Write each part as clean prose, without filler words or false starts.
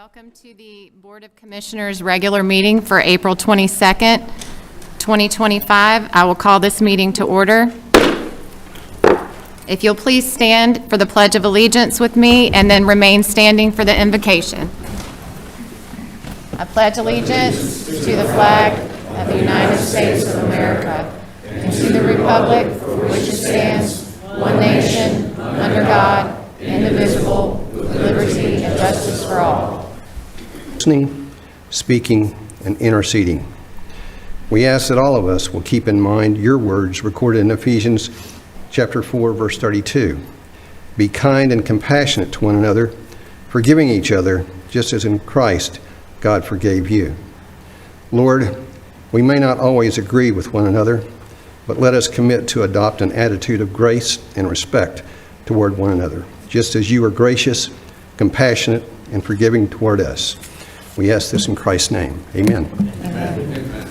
Welcome to the Board of Commissioners regular meeting for April 22nd, 2025. I will call this meeting to order. If you'll please stand for the Pledge of Allegiance with me and then remain standing for the invocation. I pledge allegiance to the flag of the United States of America and to the republic for which it stands, one nation, under God, indivisible, with liberty and justice for all. Listening, speaking, and interceding. We ask that all of us will keep in mind your words recorded in Ephesians chapter 4, verse 32. Be kind and compassionate to one another, forgiving each other, just as in Christ God forgave you. Lord, we may not always agree with one another, but let us commit to adopt an attitude of grace and respect toward one another, just as you are gracious, compassionate, and forgiving toward us. We ask this in Christ's name. Amen. Amen.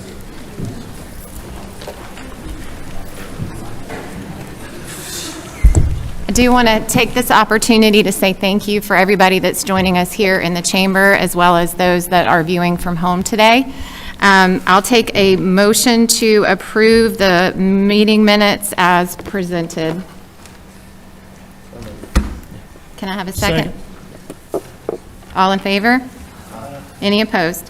I do want to take this opportunity to say thank you for everybody that's joining us here in the chamber, as well as those that are viewing from home today. I'll take a motion to approve the meeting minutes as presented. Can I have a second? All in favor? Any opposed?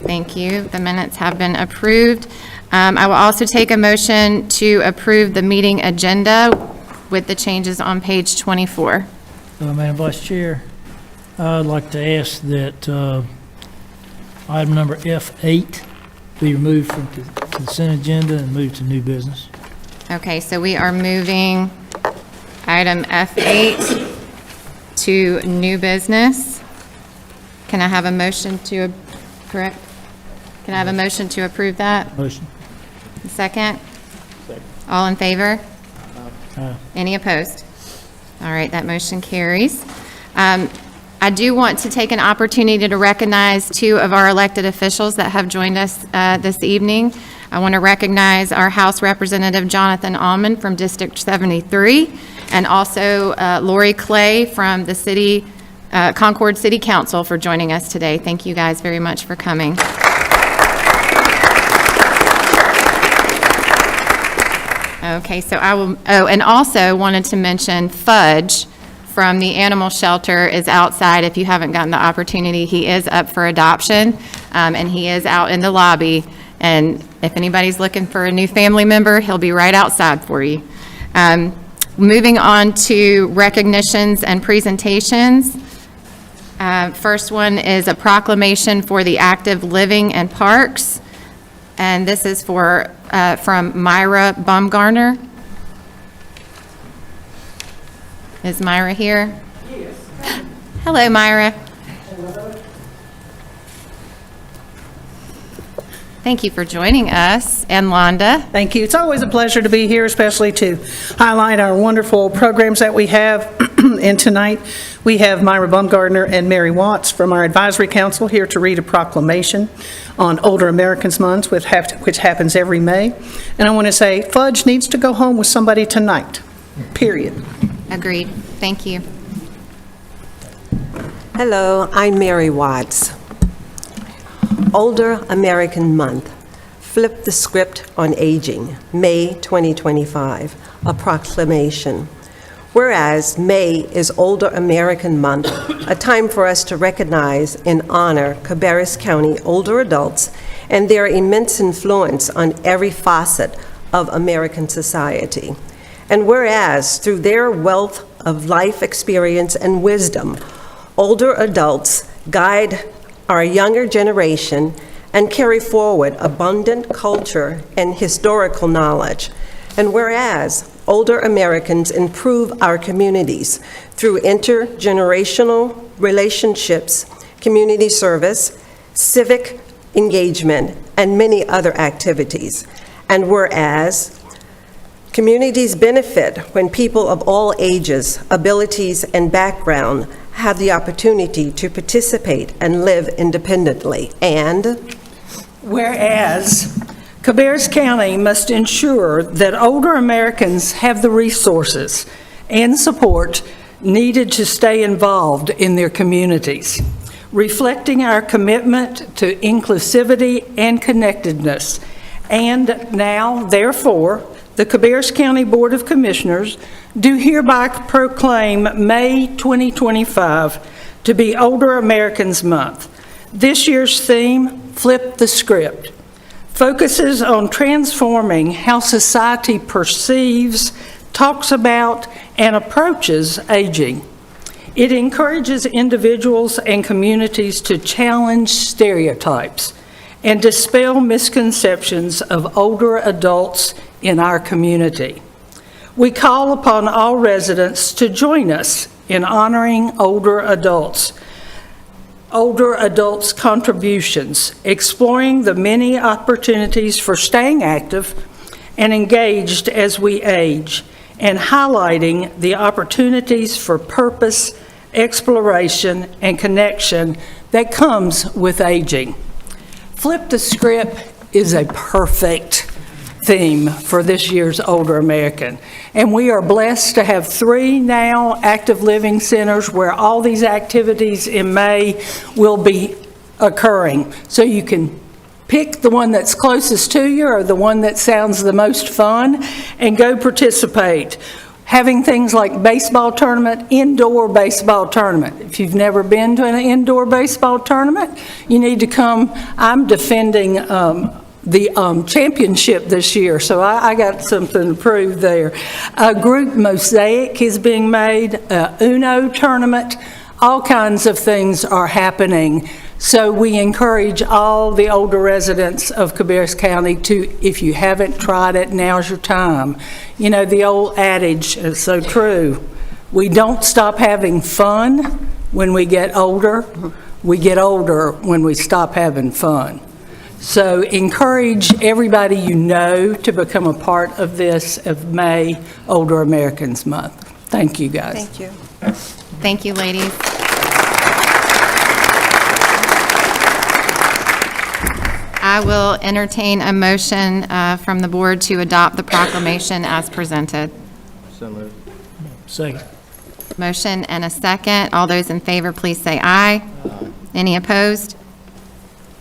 Thank you. The minutes have been approved. I will also take a motion to approve the meeting agenda with the changes on page 24. Madam Vice Chair, I'd like to ask that item number F8 be removed from the consent agenda and moved to new business. Okay, so we are moving item F8 to new business. Can I have a motion to, correct? Can I have a motion to approve that? Motion. Second? All in favor? Aye. Any opposed? All right, that motion carries. I do want to take an opportunity to recognize two of our elected officials that have joined us this evening. I want to recognize our House Representative Jonathan Almond from District 73, and also Lori Clay from the Concord City Council for joining us today. Thank you guys very much for coming. Okay, so I will, and also wanted to mention Fudge from the animal shelter is outside. If you haven't gotten the opportunity, he is up for adoption, and he is out in the lobby. And if anybody's looking for a new family member, he'll be right outside for you. Moving on to recognitions and presentations. First one is a proclamation for the active living and parks. And this is from Myra Baumgartner. Is Myra here? Yes. Hello, Myra. Hello. Thank you for joining us, and Londa. Thank you. It's always a pleasure to be here, especially to highlight our wonderful programs that we have. And tonight, we have Myra Baumgartner and Mary Watts from our advisory council here to read a proclamation on Older Americans Month, which happens every May. And I want to say, Fudge needs to go home with somebody tonight, period. Agreed. Thank you. Hello, I'm Mary Watts. Older American Month. Flip the script on aging. May 2025. A proclamation. Whereas May is Older American Month, a time for us to recognize and honor Cabarrus County older adults and their immense influence on every facet of American society. And whereas through their wealth of life experience and wisdom, older adults guide our younger generation and carry forward abundant culture and historical knowledge. And whereas older Americans improve our communities through intergenerational relationships, community service, civic engagement, and many other activities. And whereas communities benefit when people of all ages, abilities, and background have the opportunity to participate and live independently. And Whereas Cabarrus County must ensure that older Americans have the resources and support needed to stay involved in their communities, reflecting our commitment to inclusivity and connectedness. And now, therefore, the Cabarrus County Board of Commissioners do hereby proclaim May 2025 to be Older Americans Month. This year's theme, Flip the Script, focuses on transforming how society perceives, talks about, and approaches aging. It encourages individuals and communities to challenge stereotypes and dispel misconceptions of older adults in our community. We call upon all residents to join us in honoring older adults' contributions, exploring the many opportunities for staying active and engaged as we age, and highlighting the opportunities for purpose, exploration, and connection that comes with aging. Flip the Script is a perfect theme for this year's Older American. And we are blessed to have 3 now active living centers where all these activities in May will be occurring. So you can pick the one that's closest to you or the one that sounds the most fun and go participate. Having things like baseball tournament, indoor baseball tournament. If you've never been to an indoor baseball tournament, you need to come. I'm defending the championship this year, so I got something to prove there. A group mosaic is being made, Uno tournament, all kinds of things are happening. So we encourage all the older residents of Cabarrus County to, if you haven't tried it, now's your time. You know, the old adage is so true. We don't stop having fun when we get older. We get older when we stop having fun. So encourage everybody you know to become a part of this of May Older Americans Month. Thank you, guys. Thank you. Thank you, ladies. I will entertain a motion from the board to adopt the proclamation as presented. So moved. Second. Motion and a second. All those in favor, please say aye. Any opposed?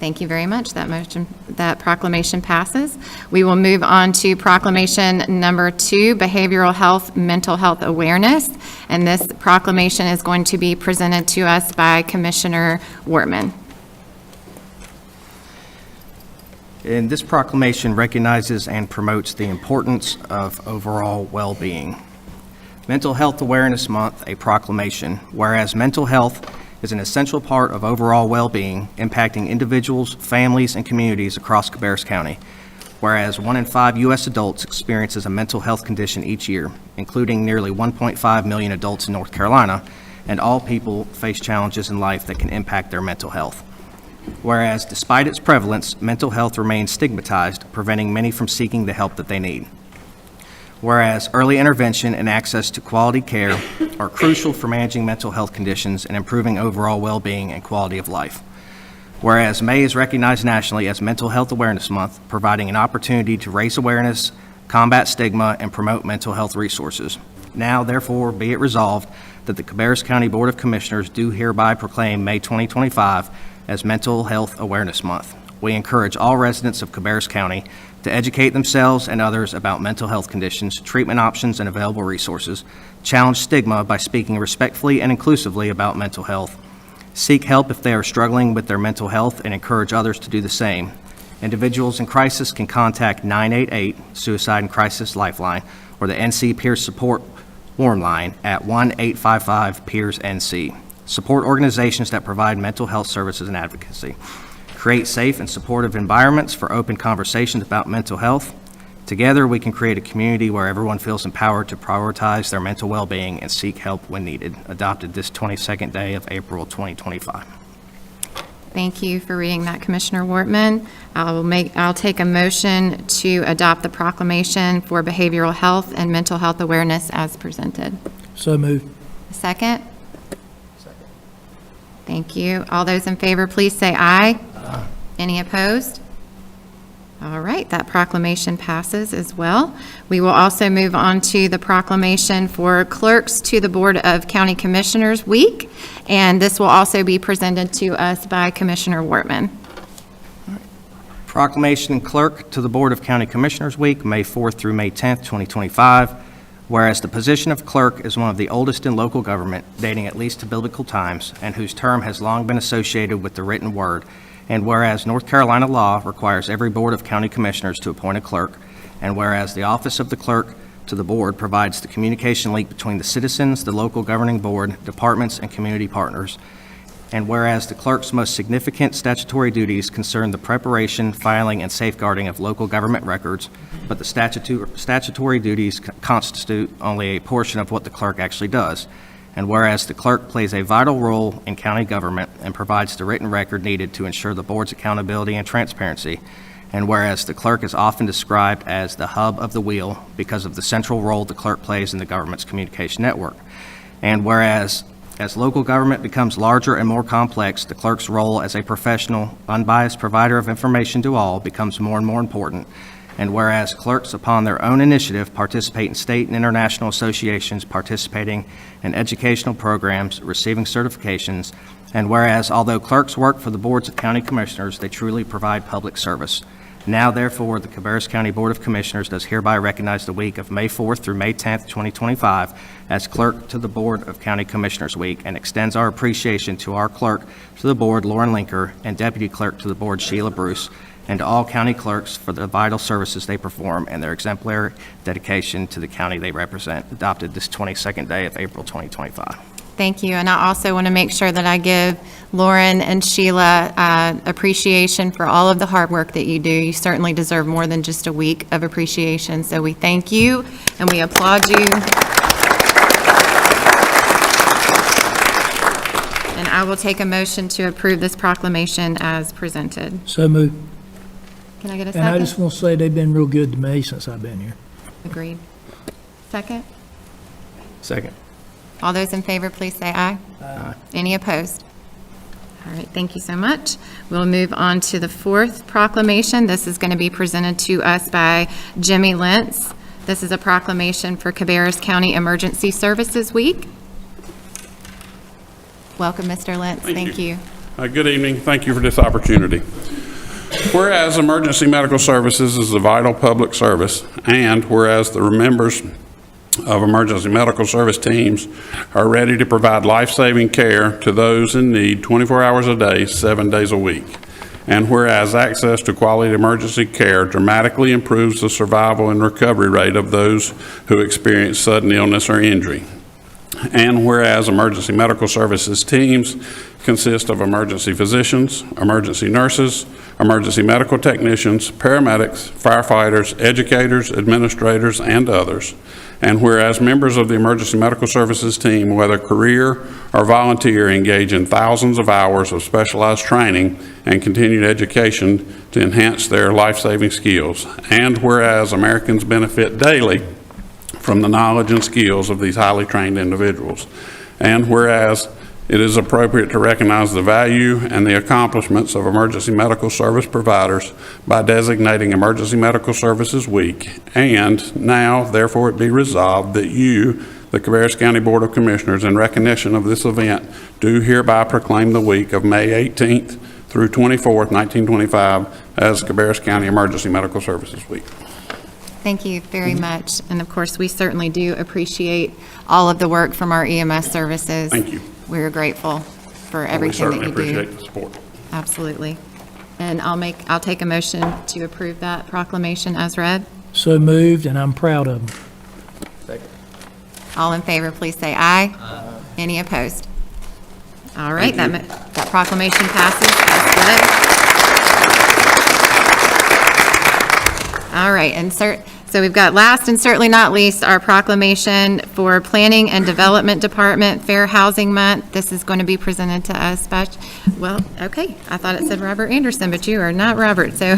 Thank you very much. That proclamation passes. We will move on to proclamation number 2, behavioral health, mental health awareness. And this proclamation is going to be presented to us by Commissioner Wortman. And this proclamation recognizes and promotes the importance of overall well-being. Mental Health Awareness Month, a proclamation. Whereas mental health is an essential part of overall well-being, impacting individuals, families, and communities across Cabarrus County. Whereas 1 in 5 U.S. adults experiences a mental health condition each year, including nearly 1.5 million adults in North Carolina, and all people face challenges in life that can impact their mental health. Whereas despite its prevalence, mental health remains stigmatized, preventing many from seeking the help that they need. Whereas early intervention and access to quality care are crucial for managing mental health conditions and improving overall well-being and quality of life. Whereas May is recognized nationally as Mental Health Awareness Month, providing an opportunity to raise awareness, combat stigma, and promote mental health resources. Now, therefore, be it resolved that the Cabarrus County Board of Commissioners do hereby proclaim May 2025 as Mental Health Awareness Month. We encourage all residents of Cabarrus County to educate themselves and others about mental health conditions, treatment options, and available resources, challenge stigma by speaking respectfully and inclusively about mental health, seek help if they are struggling with their mental health, and encourage others to do the same. Individuals in crisis can contact 988 Suicide and Crisis Lifeline or the NC Peer Support Warm Line at 1-855-PEERS-NC. Support organizations that provide mental health services and advocacy. Create safe and supportive environments for open conversations about mental health. Together, we can create a community where everyone feels empowered to prioritize their mental well-being and seek help when needed. Adopted this 22nd day of April 2025. Thank you for reading that, Commissioner Wortman. I'll take a motion to adopt the proclamation for behavioral health and mental health awareness as presented. So moved. Second? Thank you. All those in favor, please say aye. Any opposed? All right, that proclamation passes as well. We will also move on to the proclamation for clerks to the Board of County Commissioners Week, and this will also be presented to us by Commissioner Wortman. Proclamation Clerk to the Board of County Commissioners Week, May 4th through May 10th, 2025. Whereas the position of clerk is one of the oldest in local government, dating at least to biblical times, and whose term has long been associated with the written word. And whereas North Carolina law requires every Board of County Commissioners to appoint a clerk, and whereas the office of the clerk to the board provides the communication link between the citizens, the local governing board, departments, and community partners, and whereas the clerk's most significant statutory duties concern the preparation, filing, and safeguarding of local government records, but the statutory duties constitute only a portion of what the clerk actually does. And whereas the clerk plays a vital role in county government and provides the written record needed to ensure the board's accountability and transparency, and whereas the clerk is often described as the hub of the wheel because of the central role the clerk plays in the government's communication network, and whereas as local government becomes larger and more complex, the clerk's role as a professional, unbiased provider of information to all becomes more and more important. And whereas clerks, upon their own initiative, participate in state and international associations, participating in educational programs, receiving certifications, and whereas although clerks work for the boards of county commissioners, they truly provide public service. Now, therefore, the Cabarrus County Board of Commissioners does hereby recognize the week of May 4th through May 10th, 2025 as Clerk to the Board of County Commissioners Week, and extends our appreciation to our Clerk to the Board, Lauren Linker, and Deputy Clerk to the Board, Sheila Bruce, and to all county clerks for the vital services they perform and their exemplary dedication to the county they represent, adopted this 22nd day of April 2025. Thank you, and I also want to make sure that I give Lauren and Sheila appreciation for all of the hard work that you do. You certainly deserve more than just a week of appreciation, so we thank you and we applaud you. And I will take a motion to approve this proclamation as presented. So moved. Can I get a And I just second? want to say they've been real good to me since I've been here. Agreed. Second? Second. All those in favor, please say aye. Aye. Any opposed? All right, thank you so much. We'll move on to the fourth proclamation. This is going to be presented to us by Jimmy Lentz. This is a proclamation for Cabarrus County Emergency Services Week. Welcome, Mr. Lentz. Thank you. Good evening. Thank you for this opportunity. Whereas emergency medical services is a vital public service, and whereas the members of emergency medical service teams are ready to provide life-saving care to those in need 24 hours a day, 7 days a week. And whereas access to quality emergency care dramatically improves the survival and recovery rate of those who experience sudden illness or injury. And whereas emergency medical services teams consist of emergency physicians, emergency nurses, emergency medical technicians, paramedics, firefighters, educators, administrators, and others. And whereas members of the emergency medical services team, whether career or volunteer, engage in thousands of hours of specialized training and continued education to enhance their life-saving skills. And whereas Americans benefit daily from the knowledge and skills of these highly trained individuals. And whereas it is appropriate to recognize the value and the accomplishments of emergency medical service providers by designating Emergency Medical Services Week. And now, therefore, it be resolved that you, the Cabarrus County Board of Commissioners, in recognition of this event, do hereby proclaim the week of May 18th through 24th, 1925 as Cabarrus County Emergency Medical Services Week. Thank you very much. And of course, we certainly do appreciate all of the work from our EMS services. Thank you. We're grateful for everything that you do. We certainly appreciate the support. Absolutely. And I'll take a motion to approve that proclamation as read. So moved, and I'm proud of them. All in favor, please say aye. Any opposed? All right, that proclamation passes as read. All right, so we've got last and certainly not least, our proclamation for Planning and Development Department Fair Housing Month. This is going to be presented to us by, well, okay, I thought it said Robert Anderson, but you are not Robert, so.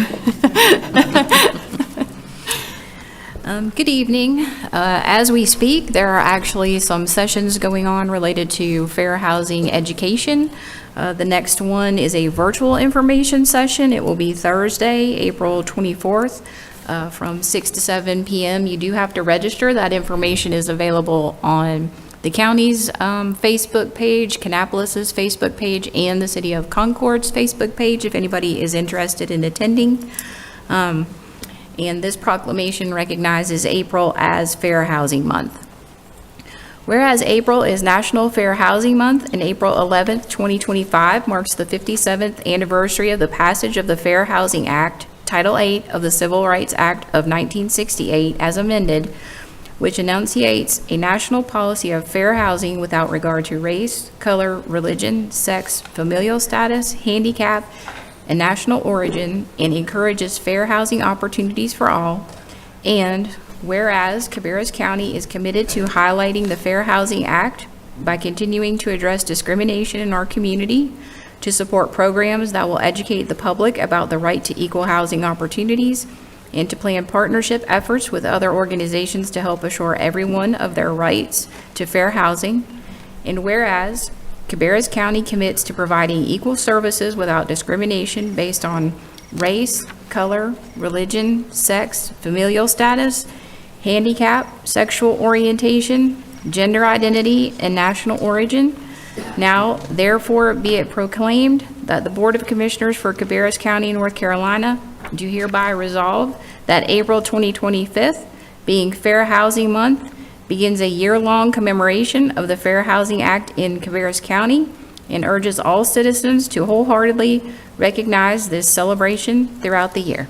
Good evening. As we speak, there are actually some sessions going on related to fair housing education. The next one is a virtual information session. It will be Thursday, April 24th, from 6 to 7 p.m. You do have to register. That information is available on the county's Facebook page, Kannapolis's Facebook page, and the City of Concord's Facebook page, if anybody is interested in attending. And this proclamation recognizes April as Fair Housing Month. Whereas April is National Fair Housing Month, and April 11th, 2025 marks the 57th anniversary of the passage of the Fair Housing Act, Title 8 of the Civil Rights Act of 1968 as amended, which enunciates a national policy of fair housing without regard to race, color, religion, sex, familial status, handicap, and national origin, and encourages fair housing opportunities for all. And whereas Cabarrus County is committed to highlighting the Fair Housing Act by continuing to address discrimination in our community, to support programs that will educate the public about the right to equal housing opportunities, and to plan partnership efforts with other organizations to help assure everyone of their rights to fair housing. And whereas Cabarrus County commits to providing equal services without discrimination based on race, color, religion, sex, familial status, handicap, sexual orientation, gender identity, and national origin. Now, therefore, be it proclaimed that the Board of Commissioners for Cabarrus County, North Carolina, do hereby resolve that April 2025, being Fair Housing Month, begins a year-long commemoration of the Fair Housing Act in Cabarrus County, and urges all citizens to wholeheartedly recognize this celebration throughout the year.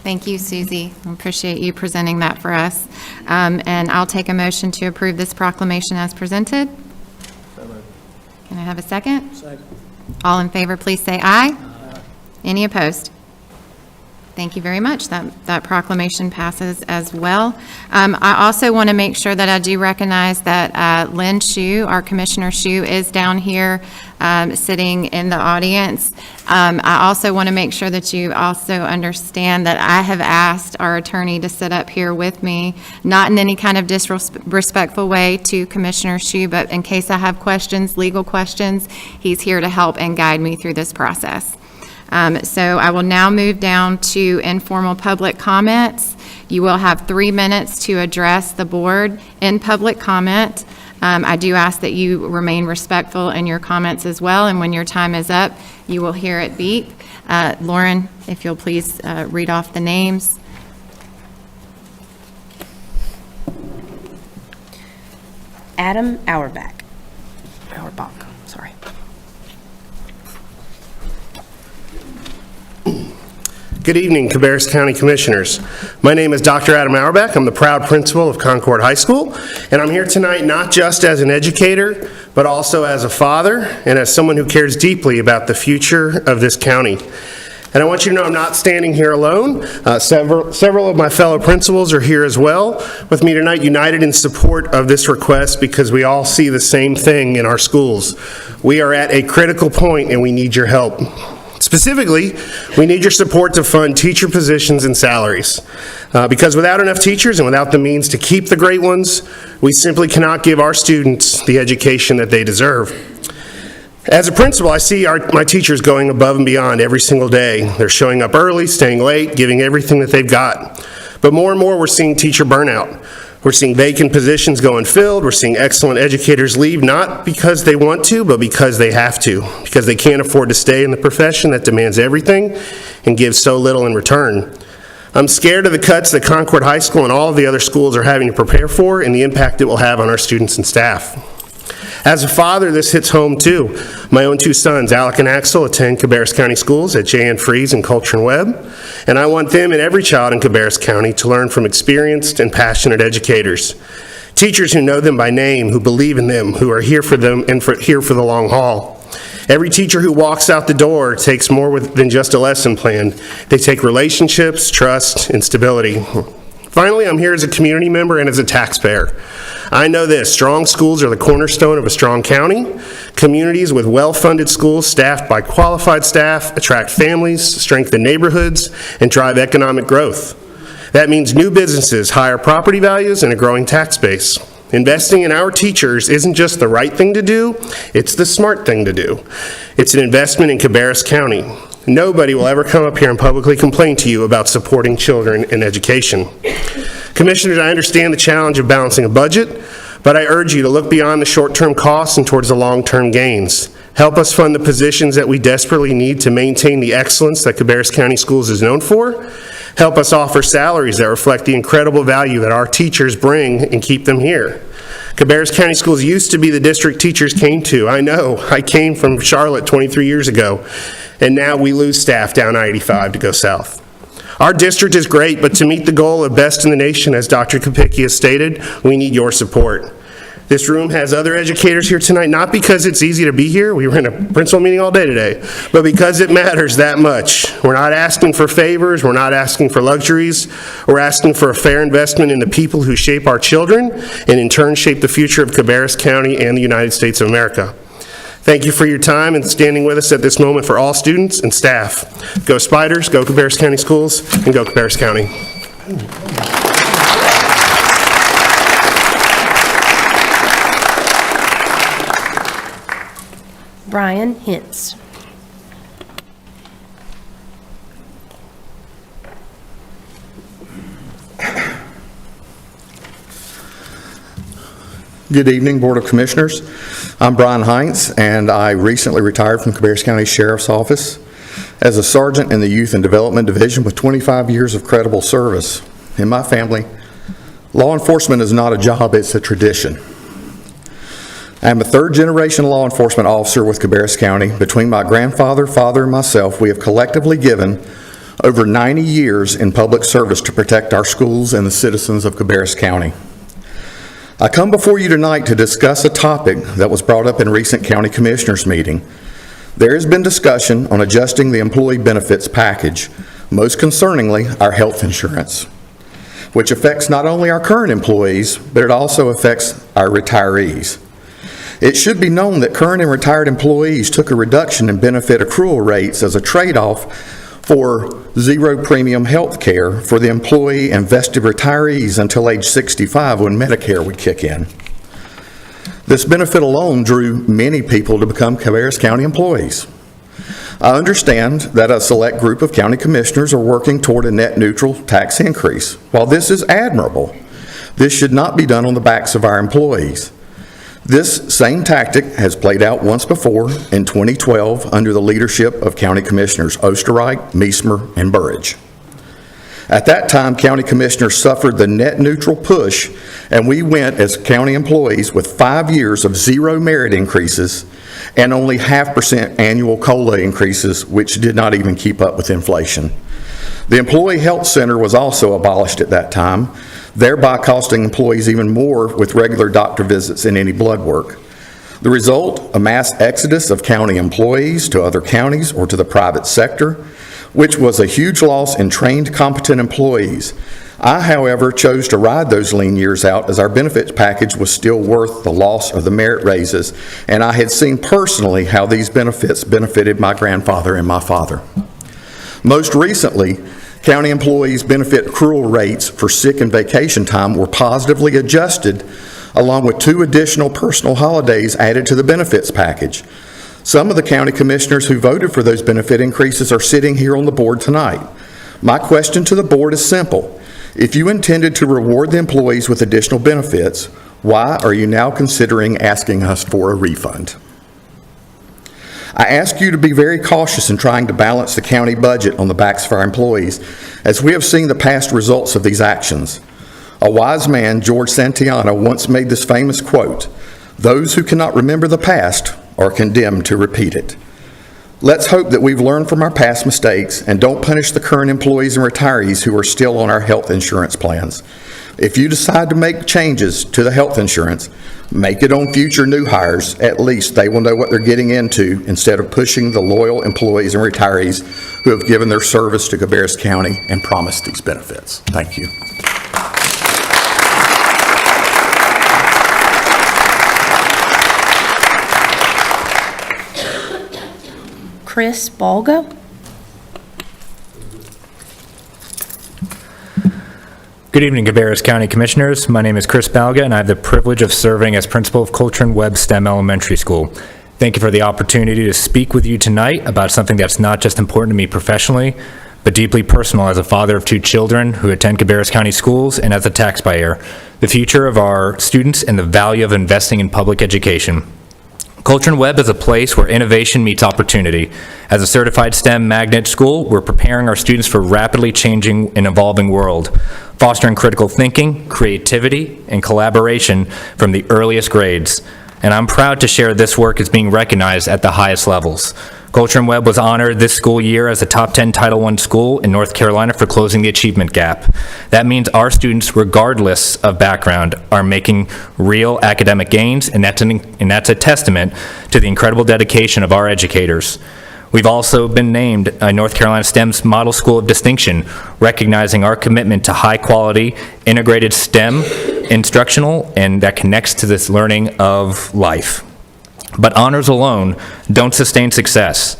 Thank you, Susie. I appreciate you presenting that for us. And I'll take a motion to approve this proclamation as presented. Can I have a second? Second. All in favor, please say aye. Any opposed? Thank you very much. That proclamation passes as well. I also want to make sure that I do recognize that Lynn Shue, our Commissioner Shue, is down here sitting in the audience. I also want to make sure that you also understand that I have asked our attorney to sit up here with me, not in any kind of disrespectful way to Commissioner Shue, but in case I have questions, legal questions, he's here to help and guide me through this process. So I will now move down to informal public comments. You will have 3 minutes to address the board in public comment. I do ask that you remain respectful in your comments as well, and when your time is up, you will hear it beep. Lauren, if you'll please read off the names. Adam Auerbach, sorry. Good evening, Cabarrus County Commissioners. My name is Dr. Adam Auerbach. I'm the proud principal of Concord High School, and I'm here tonight not just as an educator, but also as a father and as someone who cares deeply about the future of this county. And I want you to know I'm not standing here alone. Several of my fellow principals are here as well with me tonight, united in support of this request because we all see the same thing in our schools. We are at a critical point and we need your help. Specifically, we need your support to fund teacher positions and salaries. Because without enough teachers and without the means to keep the great ones, we simply cannot give our students the education that they deserve. As a principal, I see my teachers going above and beyond every single day. They're showing up early, staying late, giving everything that they've got. But more and more, we're seeing teacher burnout. We're seeing vacant positions go unfilled. We're seeing excellent educators leave, not because they want to, but because they have to, because they can't afford to stay in the profession that demands everything and gives so little in return. I'm scared of the cuts that Concord High School and all of the other schools are having to prepare for and the impact it will have on our students and staff. As a father, this hits home too. My own 2 sons, Alec and Axel, attend Cabarrus County Schools at J.N. Fries and Culture and Webb, and I want them and every child in Cabarrus County to learn from experienced and passionate educators. Teachers who know them by name, who believe in them, who are here for them and here for the long haul. Every teacher who walks out the door takes more than just a lesson plan. They take relationships, trust, and stability. Finally, I'm here as a community member and as a taxpayer. I know this, strong schools are the cornerstone of a strong county. Communities with well-funded schools staffed by qualified staff attract families, strengthen neighborhoods, and drive economic growth. That means new businesses, higher property values, and a growing tax base. Investing in our teachers isn't just the right thing to do, it's the smart thing to do. It's an investment in Cabarrus County. Nobody will ever come up here and publicly complain to you about supporting children in education. Commissioners, I understand the challenge of balancing a budget, but I urge you to look beyond the short-term costs and towards the long-term gains. Help us fund the positions that we desperately need to maintain the excellence that Cabarrus County Schools is known for. Help us offer salaries that reflect the incredible value that our teachers bring and keep them here. Cabarrus County Schools used to be the district teachers came to. I know, I came from Charlotte 23 years ago, and now we lose staff down I-85 to go south. Our district is great, but to meet the goal of best in the nation, as Dr. Kopicki has stated, we need your support. This room has other educators here tonight, not because it's easy to be here, we were in a principal meeting all day today, but because it matters that much. We're not asking for favors, we're not asking for luxuries, we're asking for a fair investment in the people who shape our children, and in turn shape the future of Cabarrus County and the United States of America. Thank you for your time and standing with us at this moment for all students and staff. Go Spiders, go Cabarrus County Schools, and go Cabarrus County. Brian Hintz. Good evening, Board of Commissioners. I'm Brian Heinz, and I recently retired from Cabarrus County Sheriff's Office as a sergeant in the Youth and Development Division with 25 years of credible service. In my family, law enforcement is not a job, it's a tradition. I'm a third-generation law enforcement officer with Cabarrus County. Between my grandfather, father, and myself, we have collectively given over 90 years in public service to protect our schools and the citizens of Cabarrus County. I come before you tonight to discuss a topic that was brought up in recent County Commissioners meeting. There has been discussion on adjusting the employee benefits package, most concerningly our health insurance, which affects not only our current employees, but it also affects our retirees. It should be known that current and retired employees took a reduction in benefit accrual rates as a trade-off for zero premium health care for the employee and vested retirees until age 65 when Medicare would kick in. This benefit alone drew many people to become Cabarrus County employees. I understand that a select group of county commissioners are working toward a net neutral tax increase. While this is admirable, this should not be done on the backs of our employees. This same tactic has played out once before in 2012 under the leadership of County Commissioners Osterreich, Meesmer, and Burridge. At that time, County Commissioners suffered the net neutral push, and we went as county employees with 5 years of zero merit increases and only 0.5% annual COLA increases, which did not even keep up with inflation. The Employee Health Center was also abolished at that time, thereby costing employees even more with regular doctor visits and any blood work. The result, a mass exodus of county employees to other counties or to the private sector, which was a huge loss in trained, competent employees. I, however, chose to ride those lean years out as our benefits package was still worth the loss of the merit raises, and I had seen personally how these benefits benefited my grandfather and my father. Most recently, county employees' benefit accrual rates for sick and vacation time were positively adjusted, along with 2 additional personal holidays added to the benefits package. Some of the county commissioners who voted for those benefit increases are sitting here on the board tonight. My question to the board is simple. If you intended to reward the employees with additional benefits, why are you now considering asking us for a refund? I ask you to be very cautious in trying to balance the county budget on the backs of our employees, as we have seen the past results of these actions. A wise man, George Santayana, once made this famous quote, "Those who cannot remember the past are condemned to repeat it." Let's hope that we've learned from our past mistakes and don't punish the current employees and retirees who are still on our health insurance plans. If you decide to make changes to the health insurance, make it on future new hires. At least they will know what they're getting into instead of pushing the loyal employees and retirees who have given their service to Cabarrus County and promised these benefits. Thank you. Chris Balga. Good evening, Cabarrus County Commissioners. My name is Chris Balga, and I have the privilege of serving as principal of Coltrane Webb STEM Elementary School. Thank you for the opportunity to speak with you tonight about something that's not just important to me professionally, but deeply personal as a father of 2 children who attend Cabarrus County schools and as a taxpayer, the future of our students and the value of investing in public education. Coltrane Webb is a place where innovation meets opportunity. As a certified STEM magnet school, we're preparing our students for a rapidly changing and evolving world, fostering critical thinking, creativity, and collaboration from the earliest grades. And I'm proud to share this work is being recognized at the highest levels. Coltrane Webb was honored this school year as a top 10 Title I school in North Carolina for closing the achievement gap. That means our students, regardless of background, are making real academic gains, and that's a testament to the incredible dedication of our educators. We've also been named a North Carolina STEM's Model School of Distinction, recognizing our commitment to high-quality, integrated STEM instructional, and that connects to this learning of life. But honors alone don't sustain success.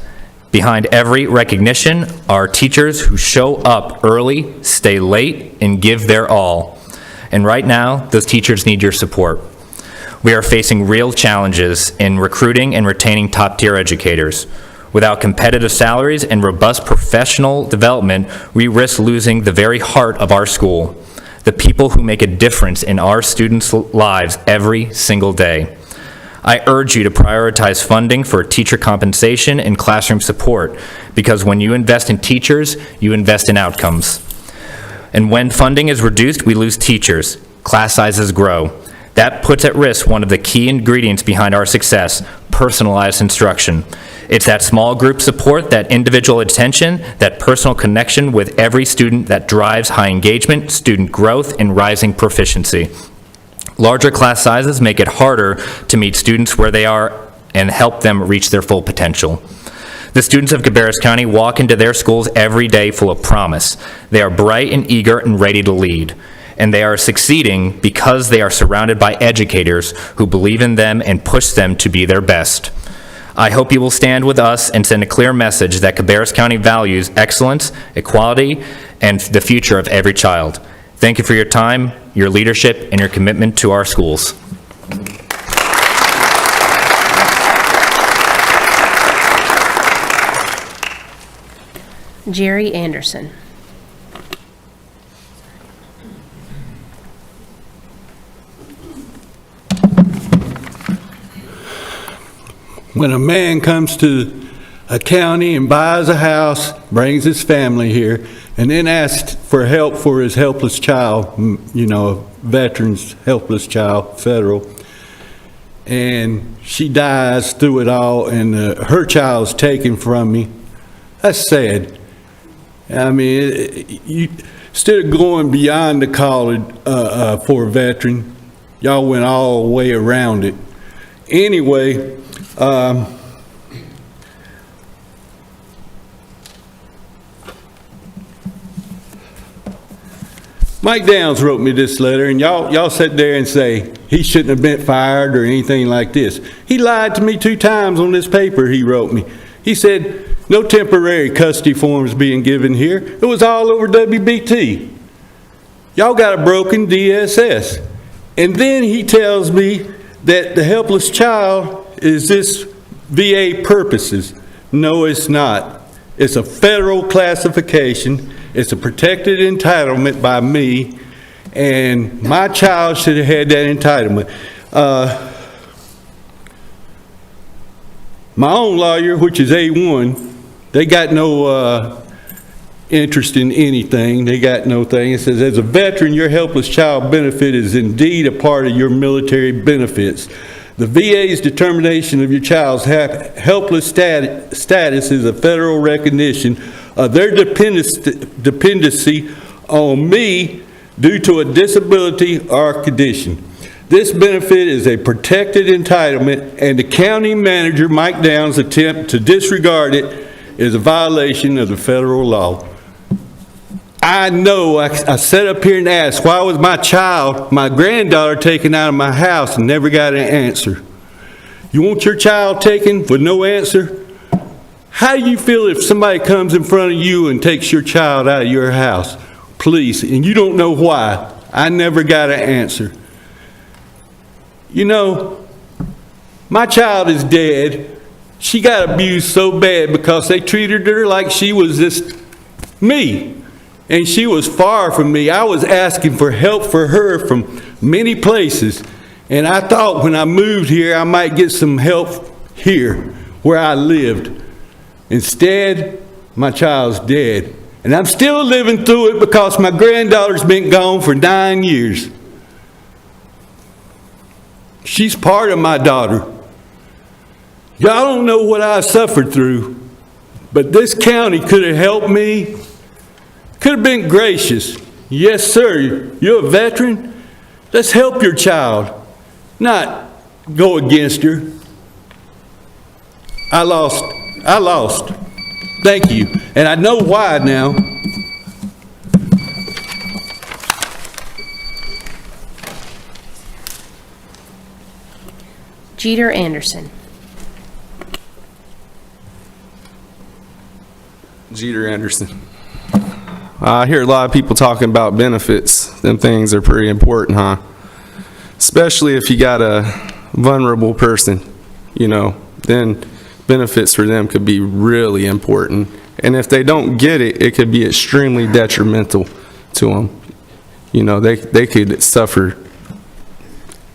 Behind every recognition are teachers who show up early, stay late, and give their all. And right now, those teachers need your support. We are facing real challenges in recruiting and retaining top-tier educators. Without competitive salaries and robust professional development, we risk losing the very heart of our school, the people who make a difference in our students' lives every single day. I urge you to prioritize funding for teacher compensation and classroom support, because when you invest in teachers, you invest in outcomes. And when funding is reduced, we lose teachers. Class sizes grow. That puts at risk one of the key ingredients behind our success, personalized instruction. It's that small group support, that individual attention, that personal connection with every student that drives high engagement, student growth, and rising proficiency. Larger class sizes make it harder to meet students where they are and help them reach their full potential. The students of Cabarrus County walk into their schools every day full of promise. They are bright and eager and ready to lead. And they are succeeding because they are surrounded by educators who believe in them and push them to be their best. I hope you will stand with us and send a clear message that Cabarrus County values excellence, equality, and the future of every child. Thank you for your time, your leadership, and your commitment to our schools. Jerry Anderson. When a man comes to a county and buys a house, brings his family here, and then asks for help for his helpless child, you know, a veteran's helpless child, federal, and she dies through it all, and her child's taken from me, that's sad. I mean, instead of going beyond the college for a veteran, y'all went all the way around it. Anyway, Mike Downs wrote me this letter, and y'all sit there and say he shouldn't have been fired or anything like this. He lied to me 2 times on this paper he wrote me. He said no temporary custody forms being given here. It was all over WBT. Y'all got a broken DSS. And then he tells me that the helpless child is this VA purposes. No, it's not. It's a federal classification. It's a protected entitlement by me, and my child should have had that entitlement. My own lawyer, which is A1, they got no interest in anything. They got no thing. It says, as a veteran, your helpless child benefit is indeed a part of your military benefits. The VA's determination of your child's helpless status is a federal recognition of their dependency on me due to a disability or condition. This benefit is a protected entitlement, and the county manager, Mike Downs' attempt to disregard it is a violation of the federal law. I know I sat up here and asked, why was my granddaughter taken out of my house and never got an answer? You want your child taken with no answer? How do you feel if somebody comes in front of you and takes your child out of your house? police, and you don't know why. I never got an answer. You know, my child is dead. She got abused so bad because they treated her like she was just me. And she was far from me. I was asking for help for her from many places. And I thought when I moved here, I might get some help here where I lived. Instead, my child's dead. And I'm still living through it because my granddaughter's been gone for 9 years. She's part of my daughter. Y'all don't know what I suffered through, but this county could have helped me, could have been gracious. Yes, sir, you're a veteran. Let's help your child, not go against her. I lost. Thank you. And I know why now. Jeter Anderson. Jeter Anderson. I hear a lot of people talking about benefits. Them things are pretty important, huh? Especially if you got a vulnerable person, you know, then benefits for them could be really important. And if they don't get it, it could be extremely detrimental to them. You know, they could suffer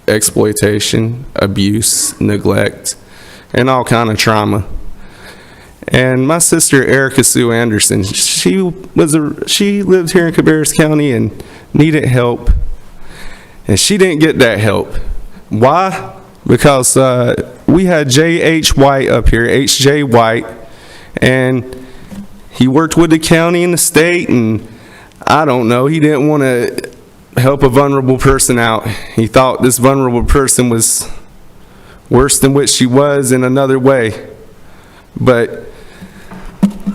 exploitation, abuse, neglect, and all kind of trauma. And my sister, Erica Sue Anderson, she lived here in Cabarrus County and needed help. And she didn't get that help. Why? Because we had J.H. White up here, H.J. White, and he worked with the county and the state, and I don't know, he didn't want to help a vulnerable person out. He thought this vulnerable person was worse than what she was in another way. But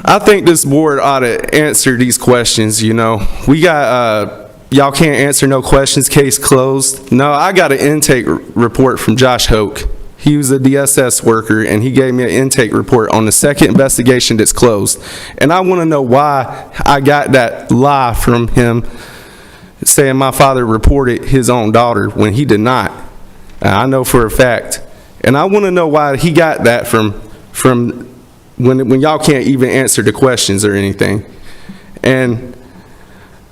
I think this board ought to answer these questions, you know. We got, y'all can't answer no questions, case closed. No, I got an intake report from Josh Hoke. He was a DSS worker, and he gave me an intake report on the second investigation that's closed. And I want to know why I got that lie from him saying my father reported his own daughter when he did not. I know for a fact. And I want to know why he got that from when y'all can't even answer the questions or anything. And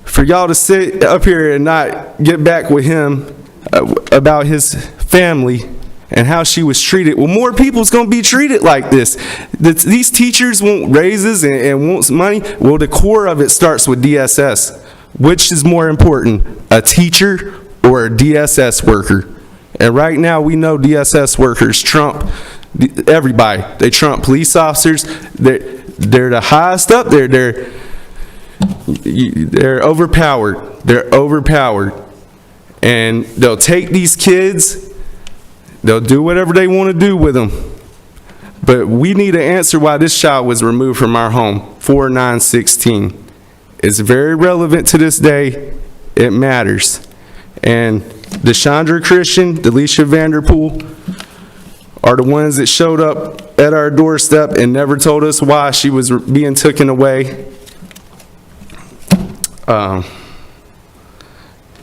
for y'all to sit up here and not get back with him about his family and how she was treated. Well, more people's going to be treated like this. These teachers want raises and want money. Well, the core of it starts with DSS. Which is more important, a teacher or a DSS worker? And right now we know DSS workers trump everybody. They trump police officers. They're the highest up there. They're overpowered. They're overpowered. And they'll take these kids, they'll do whatever they want to do with them. But we need to answer why this child was removed from our home, 4/9/16. It's very relevant to this day. It matters. And DeShandra Christian, Delisha Vanderpool are the ones that showed up at our doorstep and never told us why she was being taken away.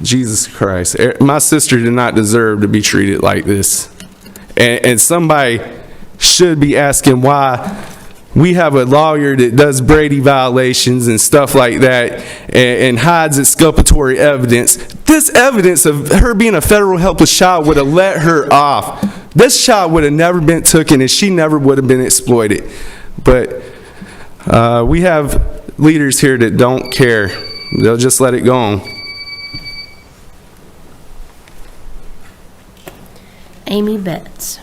Jesus Christ. My sister did not deserve to be treated like this. And somebody should be asking why we have a lawyer that does Brady violations and stuff like that and hides exculpatory evidence. This evidence of her being a federal helpless child would have let her off. This child would have never been taken and she never would have been exploited. But we have leaders here that don't care. They'll just let it go on. Amy Betts.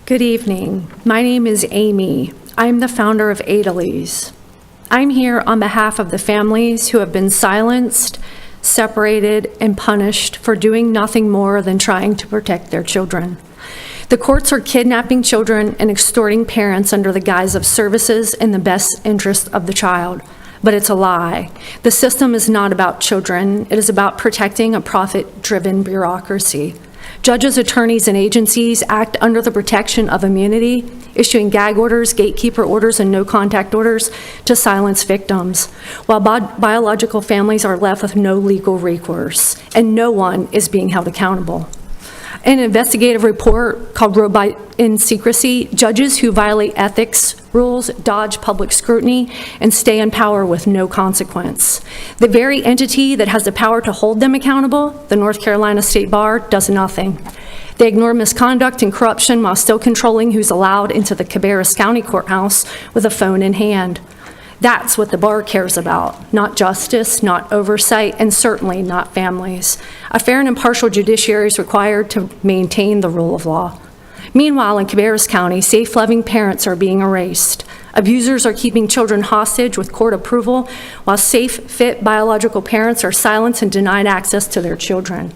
Good evening. My name is Amy. I'm the founder of Adelies. I'm here on behalf of the families who have been silenced, separated, and punished for doing nothing more than trying to protect their children. The courts are kidnapping children and extorting parents under the guise of services in the best interest of the child. But it's a lie. The system is not about children. It is about protecting a profit-driven bureaucracy. Judges, attorneys, and agencies act under the protection of immunity, issuing gag orders, gatekeeper orders, and no-contact orders to silence victims, while biological families are left with no legal recourse, and no one is being held accountable. In an investigative report called Robot in Secrecy, judges who violate ethics rules dodge public scrutiny and stay in power with no consequence. The very entity that has the power to hold them accountable, the North Carolina State Bar, does nothing. They ignore misconduct and corruption while still controlling who's allowed into the Cabarrus County Courthouse with a phone in hand. That's what the bar cares about, not justice, not oversight, and certainly not families. A fair and impartial judiciary is required to maintain the rule of law. Meanwhile, in Cabarrus County, safe, loving parents are being erased. Abusers are keeping children hostage with court approval, while safe, fit biological parents are silenced and denied access to their children.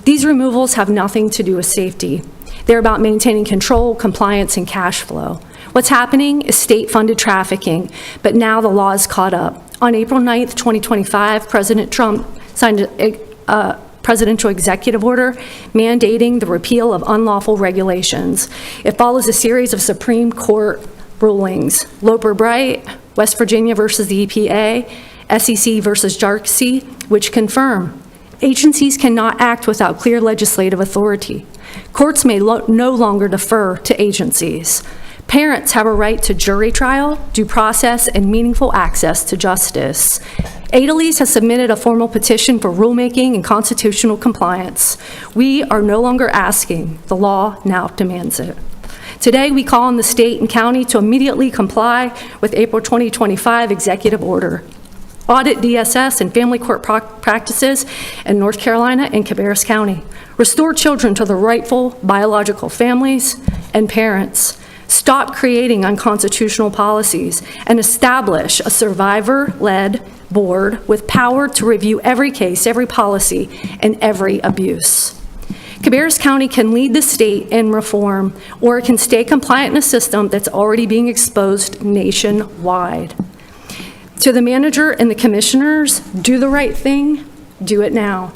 These removals have nothing to do with safety. They're about maintaining control, compliance, and cash flow. What's happening is state-funded trafficking, but now the law is caught up. On April 9th, 2025, President Trump signed a presidential executive order mandating the repeal of unlawful regulations. It follows a series of Supreme Court rulings, Loper-Bright, West Virginia versus the EPA, SEC versus JARC, which confirm agencies cannot act without clear legislative authority. Courts may no longer defer to agencies. Parents have a right to jury trial, due process, and meaningful access to justice. Adelise has submitted a formal petition for rulemaking and constitutional compliance. We are no longer asking, the law now demands it. Today, we call on the state and county to immediately comply with April 2025 executive order. Audit DSS and family court practices in North Carolina and Cabarrus County. Restore children to the rightful biological families and parents. Stop creating unconstitutional policies and establish a survivor-led board with power to review every case, every policy, and every abuse. Cabarrus County can lead the state in reform, or it can stay compliant in a system that's already being exposed nationwide. To the manager and the commissioners, do the right thing, do it now,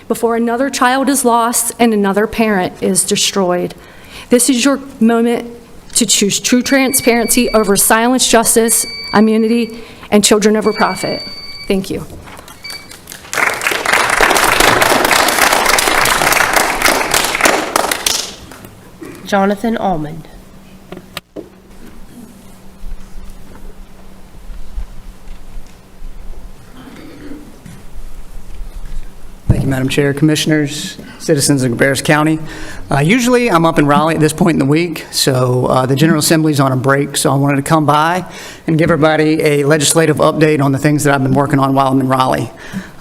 before another child is lost and another parent is destroyed. This is your moment to choose true transparency over silence, justice, immunity, and children over profit. Thank you. Jonathan Almond. Thank you, Madam Chair, Commissioners, citizens of Cabarrus County. Usually I'm up in Raleigh at this point in the week, so the General Assembly's on a break, so I wanted to come by and give everybody a legislative update on the things that I've been working on while I'm in Raleigh.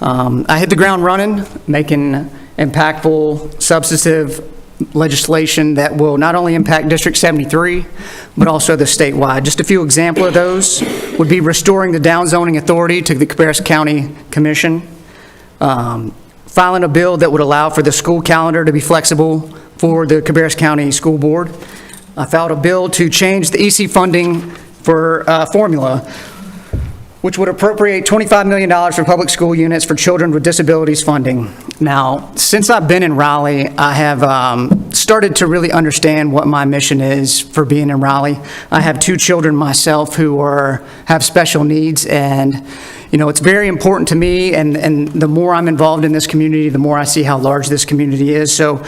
I hit the ground running, making impactful, substantive legislation that will not only impact District 73, but also the statewide. Just a few examples of those would be restoring the downzoning authority to the Cabarrus County Commission, filing a bill that would allow for the school calendar to be flexible for the Cabarrus County School Board. I filed a bill to change the EC funding for formula, which would appropriate $25 million for public school units for children with disabilities funding. Now, since I've been in Raleigh, I have started to really understand what my mission is for being in Raleigh. I have 2 children myself who have special needs, and you know, it's very important to me, and the more I'm involved in this community, the more I see how large this community is. So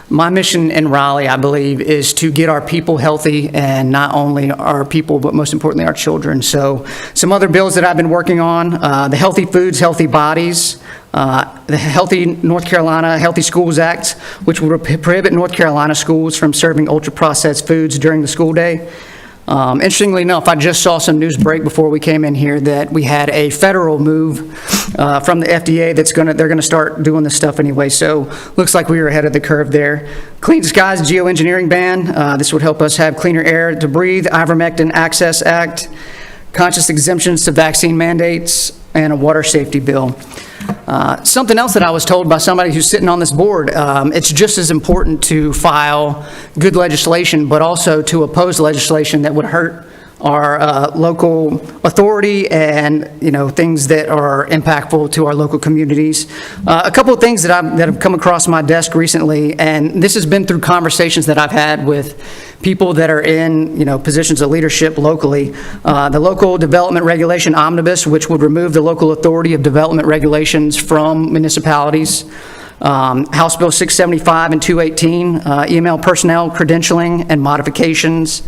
my mission in Raleigh, I believe, is to get our people healthy, and not only our people, but most importantly, our children. So some other bills that I've been working on, the Healthy Foods, Healthy Bodies, the Healthy North Carolina Healthy Schools Act, which will prohibit North Carolina schools from serving ultra-processed foods during the school day. Interestingly enough, I just saw some news break before we came in here that we had a federal move from the FDA they're gonna start doing this stuff anyway. So looks like we were ahead of the curve there. Clean Skies Geoengineering ban. This would help us have cleaner air to breathe. Ivermectin Access Act. Conscious exemptions to vaccine mandates, and a water safety bill. Something else that I was told by somebody who's sitting on this board, it's just as important to file good legislation, but also to oppose legislation that would hurt our local authority and, things that are impactful to our local communities. A couple of things that have come across my desk recently, and this has been through conversations that I've had with people that are in, positions of leadership locally. The Local Development Regulation Omnibus, which would remove the local authority of development regulations from municipalities. House Bill 675 and 218, email personnel credentialing and modifications,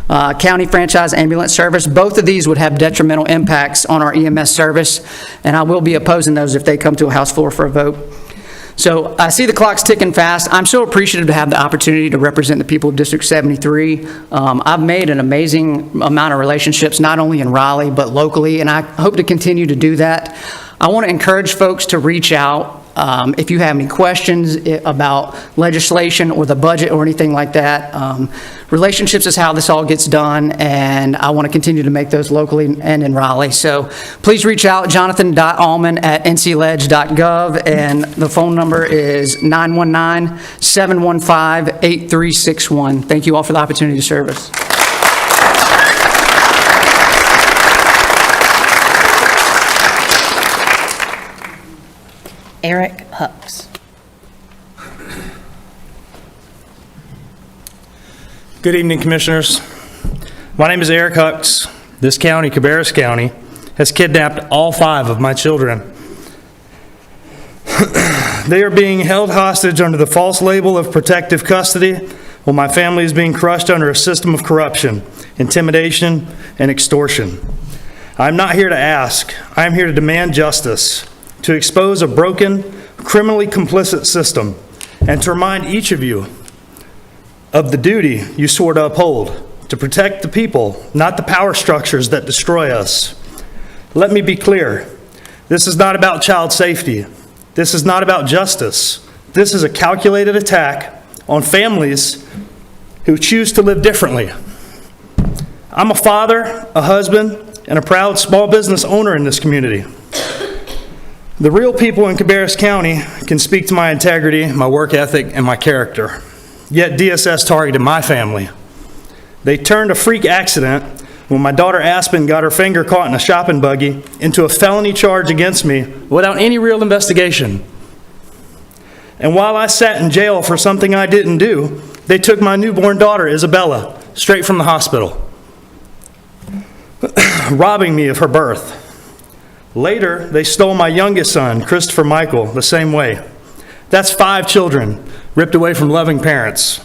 county franchise ambulance service. Both of these would have detrimental impacts on our EMS service, and I will be opposing those if they come to a House floor for a vote. So I see the clock's ticking fast. I'm so appreciative to have the opportunity to represent the people of District 73. I've made an amazing amount of relationships, not only in Raleigh, but locally, and I hope to continue to do that. I want to encourage folks to reach out if you have any questions about legislation or the budget or anything like that. Relationships is how this all gets done, and I want to continue to make those locally and in Raleigh. So please reach out, jonathan.allman@ncledge.gov, and the phone number is 919-715-8361. Thank you all for the opportunity to serve us. Eric Hucks. Good evening, Commissioners. My name is Eric Hucks. This county, Cabarrus County, has kidnapped all 5 of my children. They are being held hostage under the false label of protective custody, while my family is being crushed under a system of corruption, intimidation, and extortion. I'm not here to ask. I am here to demand justice, to expose a broken, criminally complicit system, and to remind each of you of the duty you swore to uphold, to protect the people, not the power structures that destroy us. Let me be clear. This is not about child safety. This is not about justice. This is a calculated attack on families who choose to live differently. I'm a father, a husband, and a proud small business owner in this community. The real people in Cabarrus County can speak to my integrity, my work ethic, and my character. Yet DSS targeted my family. They turned a freak accident when my daughter Aspen got her finger caught in a shopping buggy into a felony charge against me without any real investigation. And while I sat in jail for something I didn't do, they took my newborn daughter Isabella straight from the hospital, robbing me of her birth. Later, they stole my youngest son, Christopher Michael, the same way. That's 5 children ripped away from loving parents.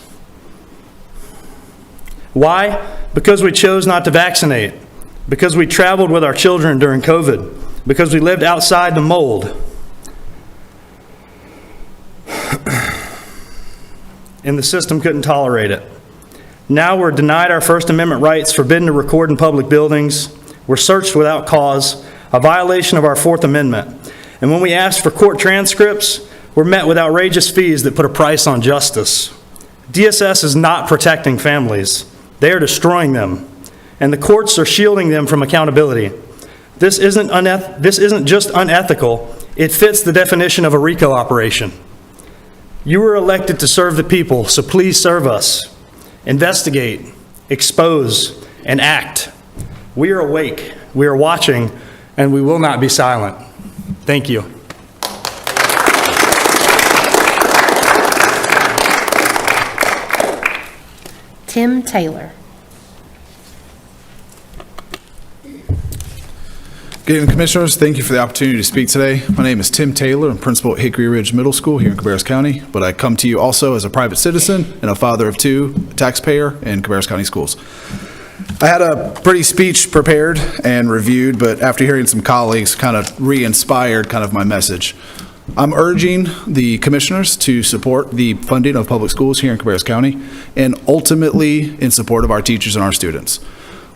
Why? Because we chose not to vaccinate, because we traveled with our children during COVID, because we lived outside the mold. And the system couldn't tolerate it. Now we're denied our First Amendment rights, forbidden to record in public buildings. We're searched without cause, a violation of our Fourth Amendment. And when we ask for court transcripts, we're met with outrageous fees that put a price on justice. DSS is not protecting families. They are destroying them. And the courts are shielding them from accountability. This isn't just unethical, it fits the definition of a RICO operation. You were elected to serve the people, so please serve us. Investigate, expose, and act. We are awake, we are watching, and we will not be silent. Thank you. Tim Taylor. Good evening, Commissioners. Thank you for the opportunity to speak today. My name is Tim Taylor. I'm principal at Hickory Ridge Middle School here in Cabarrus County, but I come to you also as a private citizen and a father of 2, a taxpayer in Cabarrus County Schools. I had a pretty speech prepared and reviewed, but after hearing some colleagues, kind of re-inspired kind of my message. I'm urging the commissioners to support the funding of public schools here in Cabarrus County and ultimately in support of our teachers and our students.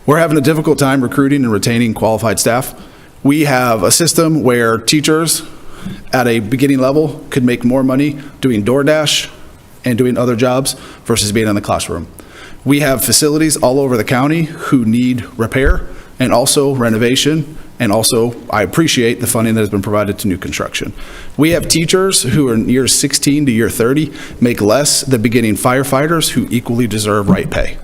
We're having a difficult time recruiting and retaining qualified staff. We have a system where teachers at a beginning level could make more money doing DoorDash and doing other jobs versus being in the classroom. We have facilities all over the county who need repair and also renovation, and also I appreciate the funding that has been provided to new construction. We have teachers who are in years 16 to year 30 make less than beginning firefighters who equally deserve right pay.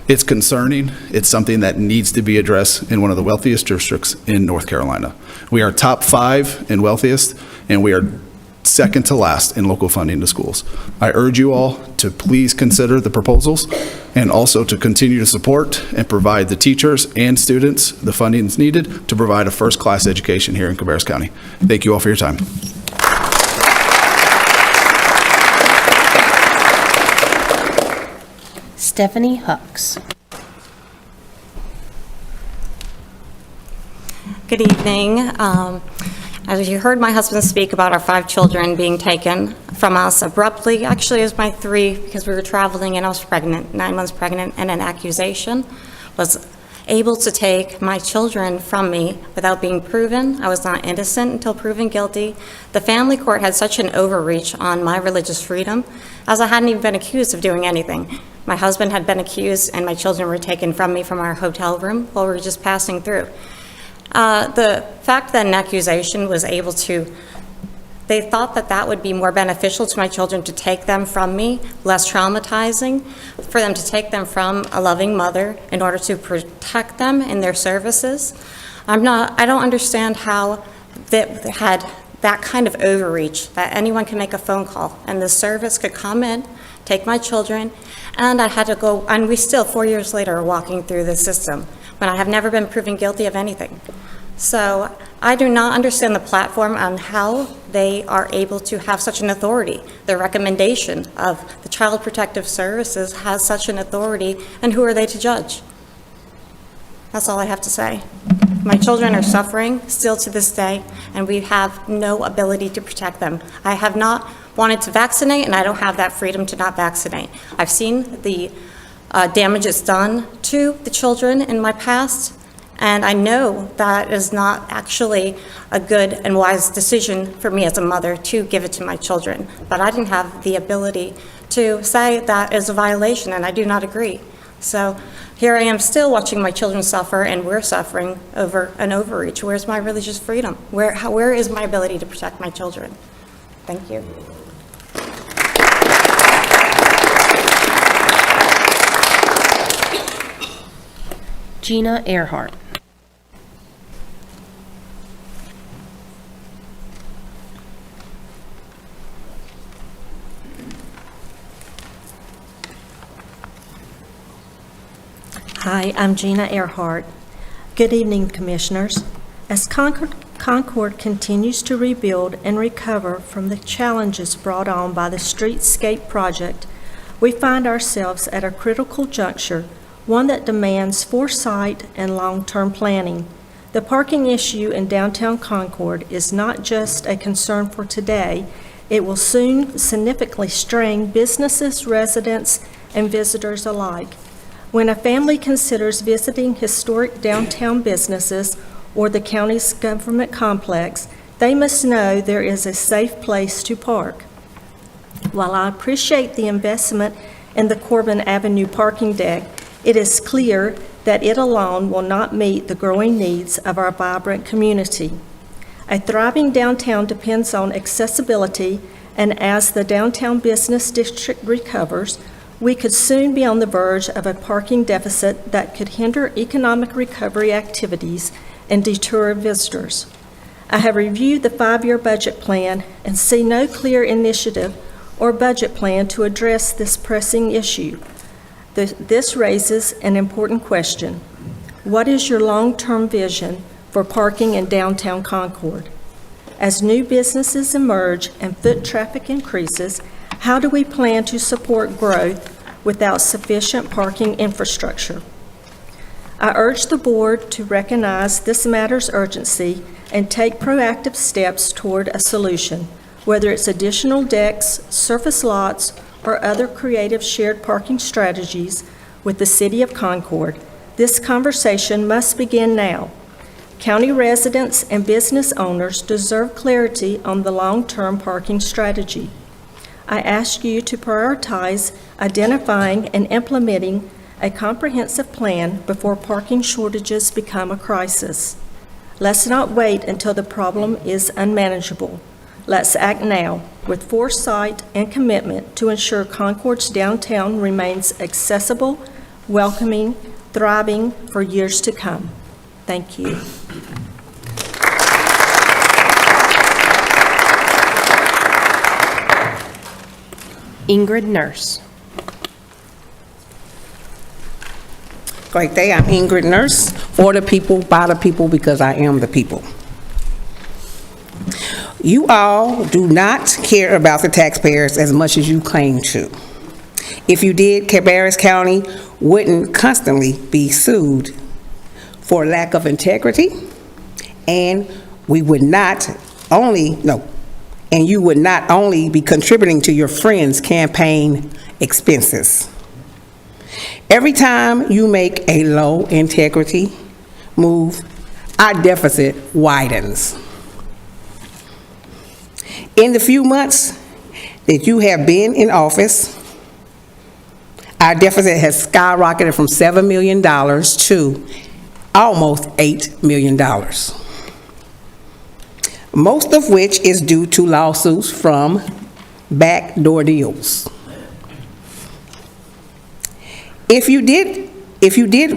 It's concerning. It's something that needs to be addressed in one of the wealthiest districts in North Carolina. We are top 5 in wealthiest, and we are second to last in local funding to schools. I urge you all to please consider the proposals and also to continue to support and provide the teachers and students the funding that's needed to provide a first-class education here in Cabarrus County. Thank you all for your time. Stephanie Hucks. Good evening. As you heard my husband speak about our 5 children being taken from us abruptly, actually it was my 3 because we were traveling and I was pregnant, 9 months pregnant, and an accusation was able to take my children from me without being proven. I was not innocent until proven guilty. The family court had such an overreach on my religious freedom as I hadn't even been accused of doing anything. My husband had been accused and my children were taken from me from our hotel room while we were just passing through. The fact that an accusation was able to, they thought that that would be more beneficial to my children to take them from me, less traumatizing, for them to take them from a loving mother in order to protect them in their services. I don't understand how that had that kind of overreach, that anyone can make a phone call and the service could come in, take my children, and I had to go, and we still, 4 years later, are walking through the system when I have never been proven guilty of anything. So I do not understand the platform on how they are able to have such an authority. The recommendation of the Child Protective Services has such an authority, and who are they to judge? That's all I have to say. My children are suffering still to this day, and we have no ability to protect them. I have not wanted to vaccinate, and I don't have that freedom to not vaccinate. I've seen the damage it's done to the children in my past, and I know that is not actually a good and wise decision for me as a mother to give it to my children. But I didn't have the ability to say that is a violation, and I do not agree. So here I am still watching my children suffer, and we're suffering over an overreach. Where's my religious freedom? Where is my ability to protect my children? Thank you. Gina Earhart. Hi, I'm Gina Earhart. Good evening, Commissioners. As Concord continues to rebuild and recover from the challenges brought on by the Streetscape project, we find ourselves at a critical juncture, one that demands foresight and long-term planning. The parking issue in downtown Concord is not just a concern for today, it will soon significantly strain businesses, residents, and visitors alike. When a family considers visiting historic downtown businesses or the county's government complex, they must know there is a safe place to park. While I appreciate the investment in the Corbin Avenue parking deck, it is clear that it alone will not meet the growing needs of our vibrant community. A thriving downtown depends on accessibility, and as the downtown business district recovers, we could soon be on the verge of a parking deficit that could hinder economic recovery activities and deter visitors. I have reviewed the 5-year budget plan and see no clear initiative or budget plan to address this pressing issue. This raises an important question. What is your long-term vision for parking in downtown Concord? As new businesses emerge and foot traffic increases, how do we plan to support growth without sufficient parking infrastructure? I urge the board to recognize this matter's urgency and take proactive steps toward a solution, whether it's additional decks, surface lots, or other creative shared parking strategies with the City of Concord. This conversation must begin now. County residents and business owners deserve clarity on the long-term parking strategy. I ask you to prioritize identifying and implementing a comprehensive plan before parking shortages become a crisis. Let's not wait until the problem is unmanageable. Let's act now with foresight and commitment to ensure Concord's downtown remains accessible, welcoming, thriving for years to come. Thank you. Ingrid Nurse. Great day, I'm Ingrid Nurse, for the people, by the people, because I am the people. You all do not care about the taxpayers as much as you claim to. If you did, Cabarrus County wouldn't constantly be sued for lack of integrity, and we would not only, and you would not only be contributing to your friends' campaign expenses. Every time you make a low integrity move, our deficit widens. In the few months that you have been in office, our deficit has skyrocketed from $7 million to almost $8 million. Most of which is due to lawsuits from backdoor deals. If you did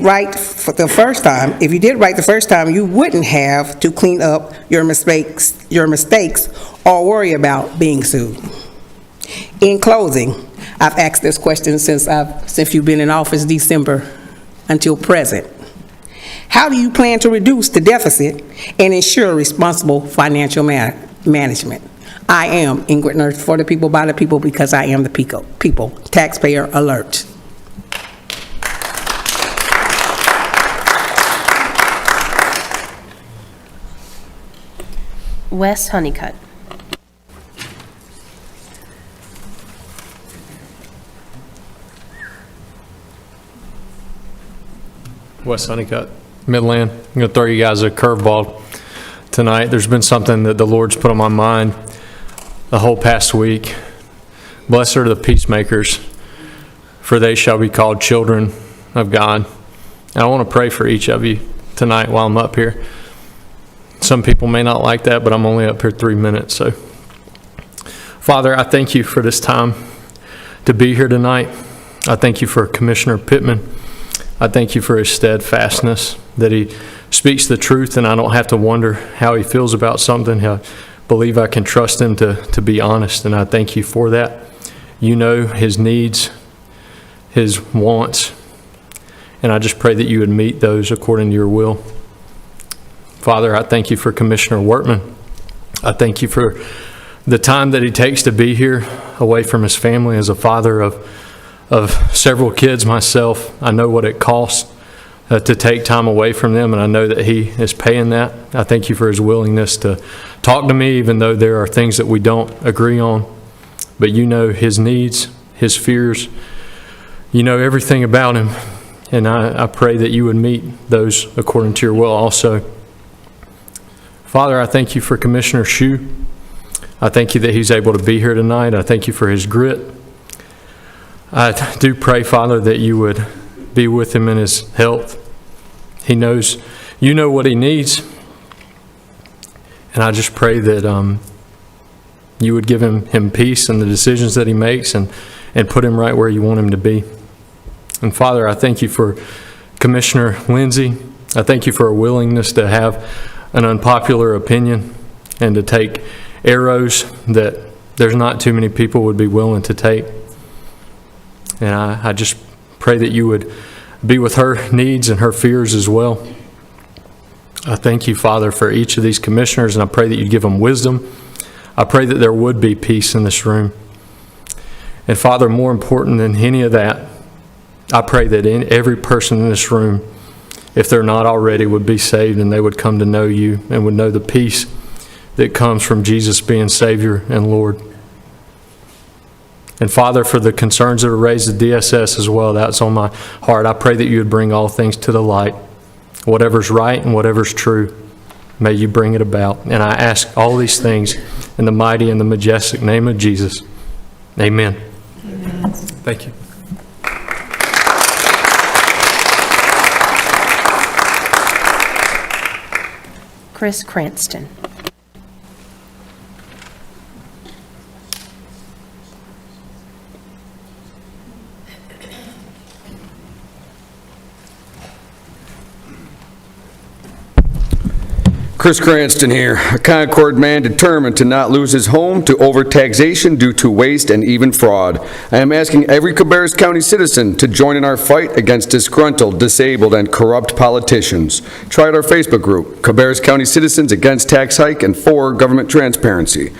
right the first time, you wouldn't have to clean up your mistakes or worry about being sued. In closing, I've asked this question since you've been in office December until present. How do you plan to reduce the deficit and ensure responsible financial management? I am Ingrid Nurse, for the people, by the people, because I am the people. Taxpayer alert. Wes Honeycutt. Wes Honeycutt, Midland. I'm going to throw you guys a curveball tonight. There's been something that the Lord's put on my mind the whole past week. Blessed are the peacemakers, for they shall be called children of God. And I want to pray for each of you tonight while I'm up here. Some people may not like that, but I'm only up here 3 minutes. So, Father, I thank you for this time to be here tonight. I thank you for Commissioner Pittman. I thank you for his steadfastness, that he speaks the truth and I don't have to wonder how he feels about something. I believe I can trust him to be honest, and I thank you for that. You know his needs, his wants, and I just pray that you would meet those according to your will. Father, I thank you for Commissioner Wortman. I thank you for the time that he takes to be here away from his family. As a father of several kids myself, I know what it costs to take time away from them, and I know that he is paying that. I thank you for his willingness to talk to me, even though there are things that we don't agree on. But you know his needs, his fears. You know everything about him, and I pray that you would meet those according to your will also. Father, I thank you for Commissioner Shue. I thank you that he's able to be here tonight. I thank you for his grit. I do pray, Father, that you would be with him in his health. He knows, you know what he needs. And I just pray that you would give him peace in the decisions that he makes and put him right where you want him to be. And Father, I thank you for Commissioner Lindsay. I thank you for a willingness to have an unpopular opinion and to take arrows that there's not too many people would be willing to take. And I just pray that you would be with her needs and her fears as well. I thank you, Father, for each of these commissioners, and I pray that you'd give them wisdom. I pray that there would be peace in this room. And Father, more important than any of that, I pray that every person in this room, if they're not already, would be saved and they would come to know you and would know the peace that comes from Jesus being Savior and Lord. And Father, for the concerns that are raised at DSS as well, that's on my heart. I pray that you would bring all things to the light. Whatever's right and whatever's true, may you bring it about. And I ask all these things in the mighty and the majestic name of Jesus. Amen. Amen. Thank you. Chris Cranston. Chris Cranston here, a Concord man determined to not lose his home to overtaxation due to waste and even fraud. I am asking every Cabarrus County citizen to join in our fight against disgruntled, disabled, and corrupt politicians. Try out our Facebook group, Cabarrus County Citizens Against Tax Hike and For Government Transparency.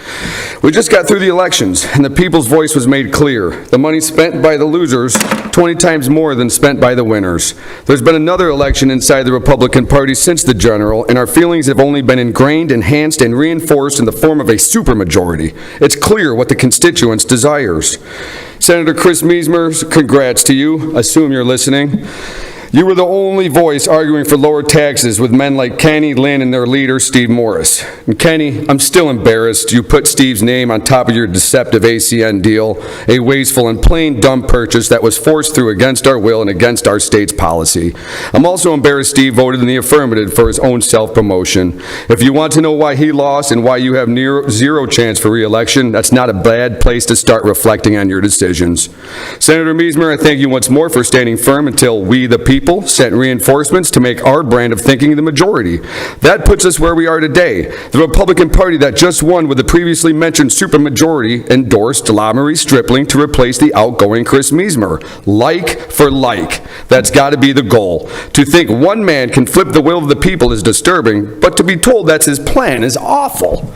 We just got through the elections, and the people's voice was made clear. The money spent by the losers, 20 times more than spent by the winners. There's been another election inside the Republican Party since the general, and our feelings have only been ingrained, enhanced, and reinforced in the form of a supermajority. It's clear what the constituents desires. Senator Chris Meismer, congrats to you. Assume you're listening. You were the only voice arguing for lower taxes with men like Kenny, Lynn, and their leader, Steve Morris. And Kenny, I'm still embarrassed you put Steve's name on top of your deceptive ACN deal, a wasteful and plain dumb purchase that was forced through against our will and against our state's policy. I'm also embarrassed Steve voted in the affirmative for his own self-promotion. If you want to know why he lost and why you have zero chance for re-election, that's not a bad place to start reflecting on your decisions. Senator Meismer, I thank you once more for standing firm until we, the people, sent reinforcements to make our brand of thinking the majority. That puts us where we are today. The Republican Party that just won with the previously mentioned supermajority endorsed LaMarie Stripling to replace the outgoing Chris Meismer. Like for like. That's got to be the goal. To think one man can flip the will of the people is disturbing, but to be told that's his plan is awful.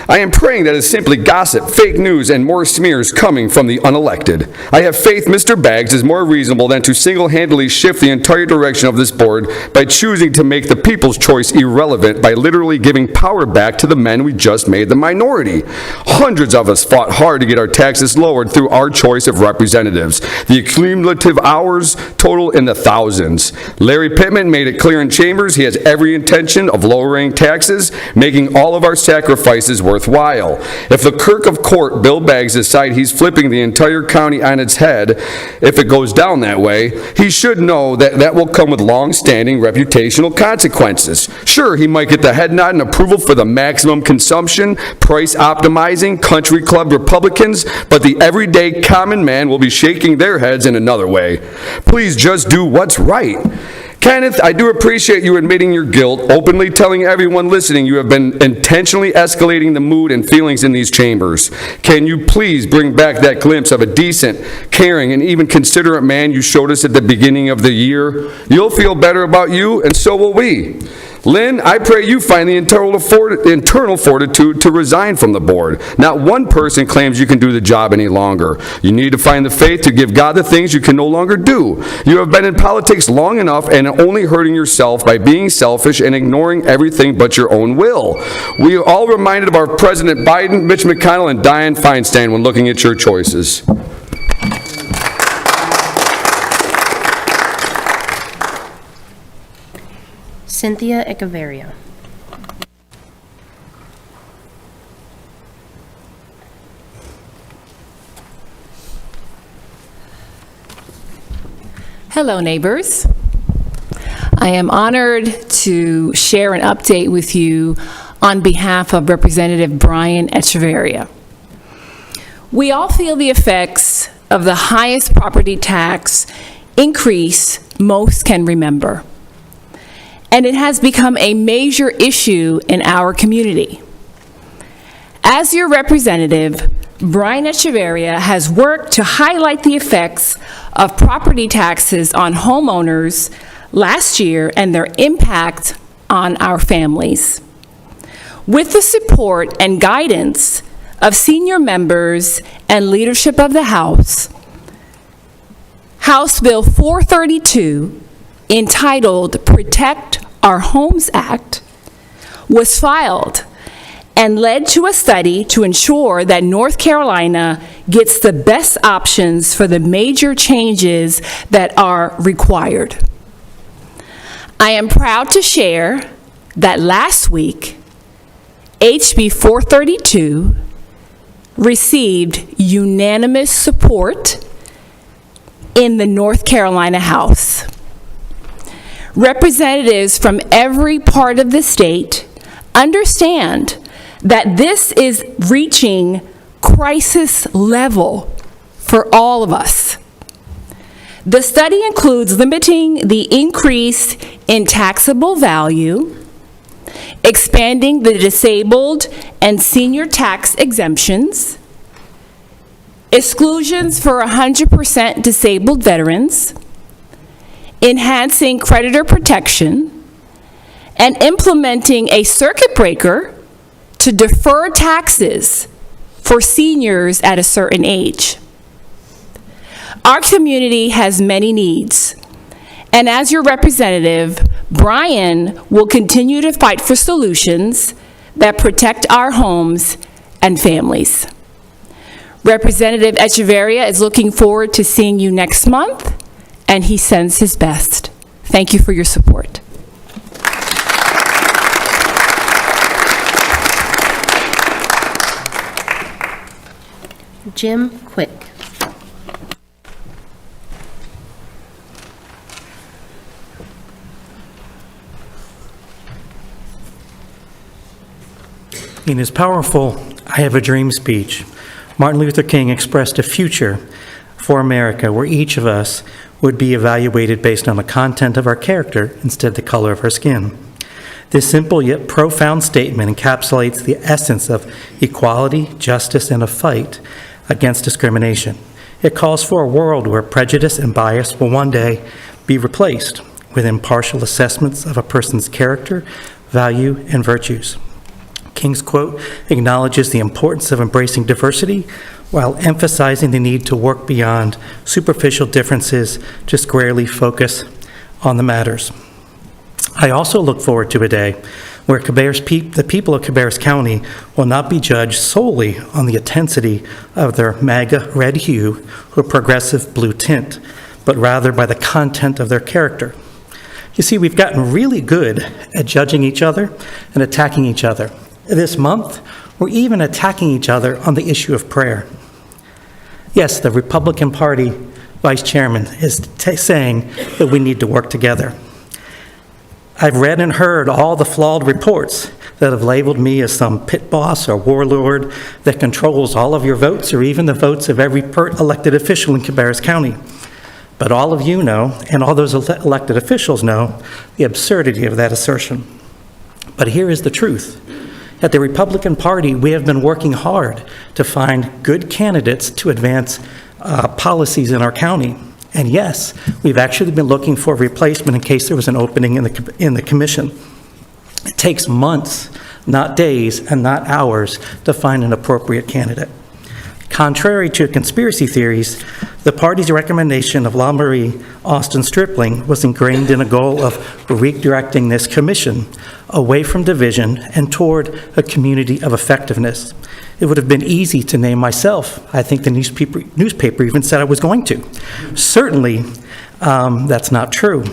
I am praying that is simply gossip, fake news, and more smears coming from the unelected. I have faith Mr. Baggs is more reasonable than to single-handedly shift the entire direction of this board by choosing to make the people's choice irrelevant by literally giving power back to the men we just made the minority. Hundreds of us fought hard to get our taxes lowered through our choice of representatives. The cumulative hours total in the thousands. Larry Pittman made it clear in chambers he has every intention of lowering taxes, making all of our sacrifices worthwhile. If the clerk of court, Bill Baggs, decide he's flipping the entire county on its head, if it goes down that way, he should know that that will come with long-standing reputational consequences. Sure, he might get the head nod and approval for the maximum consumption, price-optimizing, country club Republicans, but the everyday common man will be shaking their heads in another way. Please just do what's right. Kenneth, I do appreciate you admitting your guilt, openly telling everyone listening you have been intentionally escalating the mood and feelings in these chambers. Can you please bring back that glimpse of a decent, caring, and even considerate man you showed us at the beginning of the year? You'll feel better about you, and so will we. Lynn, I pray you find the internal fortitude to resign from the board. Not one person claims you can do the job any longer. You need to find the faith to give God the things you can no longer do. You have been in politics long enough and only hurting yourself by being selfish and ignoring everything but your own will. We are all reminded of our President Biden, Mitch McConnell, and Dianne Feinstein when looking at your choices. Cynthia Echeverria. Hello, neighbors. I am honored to share an update with you on behalf of Representative Brian Echeverria. We all feel the effects of the highest property tax increase most can remember, and it has become a major issue in our community. As your representative, Brian Echeverria has worked to highlight the effects of property taxes on homeowners last year and their impact on our families. With the support and guidance of senior members and leadership of the House, House Bill 432, entitled Protect Our Homes Act, was filed and led to a study to ensure that North Carolina gets the best options for the major changes that are required. I am proud to share that last week, HB 432 received unanimous support in the North Carolina House. Representatives from every part of the state understand that this is reaching crisis level for all of us. The study includes limiting the increase in taxable value, expanding the disabled and senior tax exemptions, exclusions for 100% disabled veterans, enhancing creditor protection, and implementing a circuit breaker to defer taxes for seniors at a certain age. Our community has many needs, and as your representative, Brian will continue to fight for solutions that protect our homes and families. Representative Echeverria is looking forward to seeing you next month, and he sends his best. Thank you for your support. Jim Quick. In his powerful "I Have a Dream" speech, Martin Luther King expressed a future for America where each of us would be evaluated based on the content of our character instead of the color of our skin. This simple yet profound statement encapsulates the essence of equality, justice, and a fight against discrimination. It calls for a world where prejudice and bias will one day be replaced with impartial assessments of a person's character, value, and virtues. King's quote acknowledges the importance of embracing diversity while emphasizing the need to work beyond superficial differences to squarely focus on the matters. I also look forward to a day where the people of Cabarrus County will not be judged solely on the intensity of their MAGA red hue or progressive blue tint, but rather by the content of their character. You see, we've gotten really good at judging each other and attacking each other. This month, we're even attacking each other on the issue of prayer. Yes, the Republican Party vice chairman is saying that we need to work together. I've read and heard all the flawed reports that have labeled me as some pit boss or warlord that controls all of your votes or even the votes of every elected official in Cabarrus County. But all of you know, and all those elected officials know, the absurdity of that assertion. But here is the truth. At the Republican Party, we have been working hard to find good candidates to advance policies in our county. And yes, we've actually been looking for a replacement in case there was an opening in the commission. It takes months, not days, and not hours to find an appropriate candidate. Contrary to conspiracy theories, the party's recommendation of LaMarie Austin Stripling was ingrained in a goal of redirecting this commission away from division and toward a community of effectiveness. It would have been easy to name myself. I think the newspaper even said I was going to. Certainly, that's not true.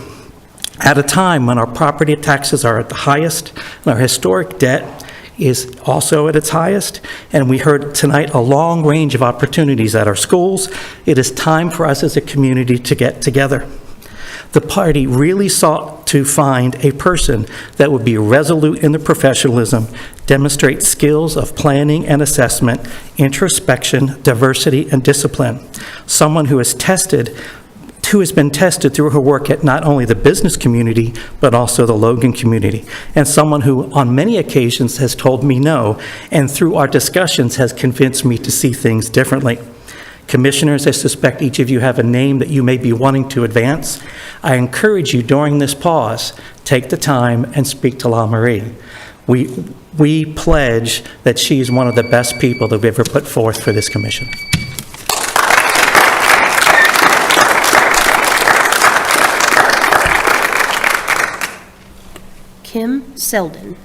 At a time when our property taxes are at the highest and our historic debt is also at its highest, and we heard tonight a long range of opportunities at our schools, it is time for us as a community to get together. The party really sought to find a person that would be resolute in their professionalism, demonstrate skills of planning and assessment, introspection, diversity, and discipline. Someone who has been tested through her work at not only the business community, but also the Logan community, and someone who on many occasions has told me no, and through our discussions has convinced me to see things differently. Commissioners, I suspect each of you have a name that you may be wanting to advance. I encourage you during this pause, take the time and speak to LaMarie. We pledge that she is one of the best people that we've ever put forth for this commission. Kim Selden.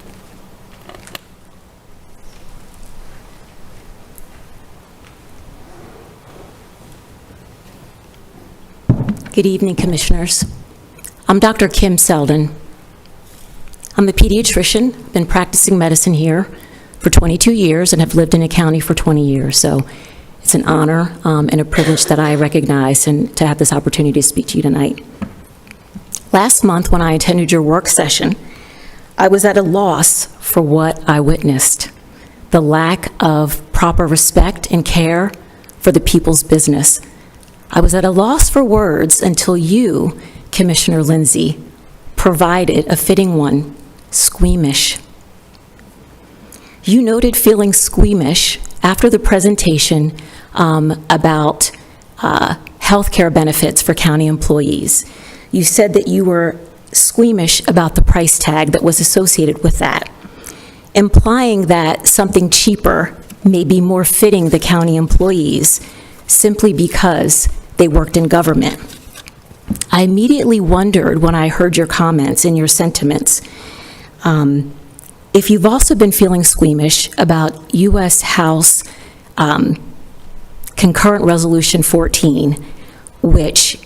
Good evening, Commissioners. I'm Dr. Kim Selden. I'm a pediatrician, been practicing medicine here for 22 years and have lived in the county for 20 years. So it's an honor and a privilege that I recognize and to have this opportunity to speak to you tonight. Last month, when I attended your work session, I was at a loss for what I witnessed, the lack of proper respect and care for the people's business. I was at a loss for words until you, Commissioner Lindsay, provided a fitting one, squeamish. You noted feeling squeamish after the presentation about health care benefits for county employees. You said that you were squeamish about the price tag that was associated with that, implying that something cheaper may be more fitting the county employees simply because they worked in government. I immediately wondered when I heard your comments and your sentiments, if you've also been feeling squeamish about U.S. House Concurrent Resolution 14, which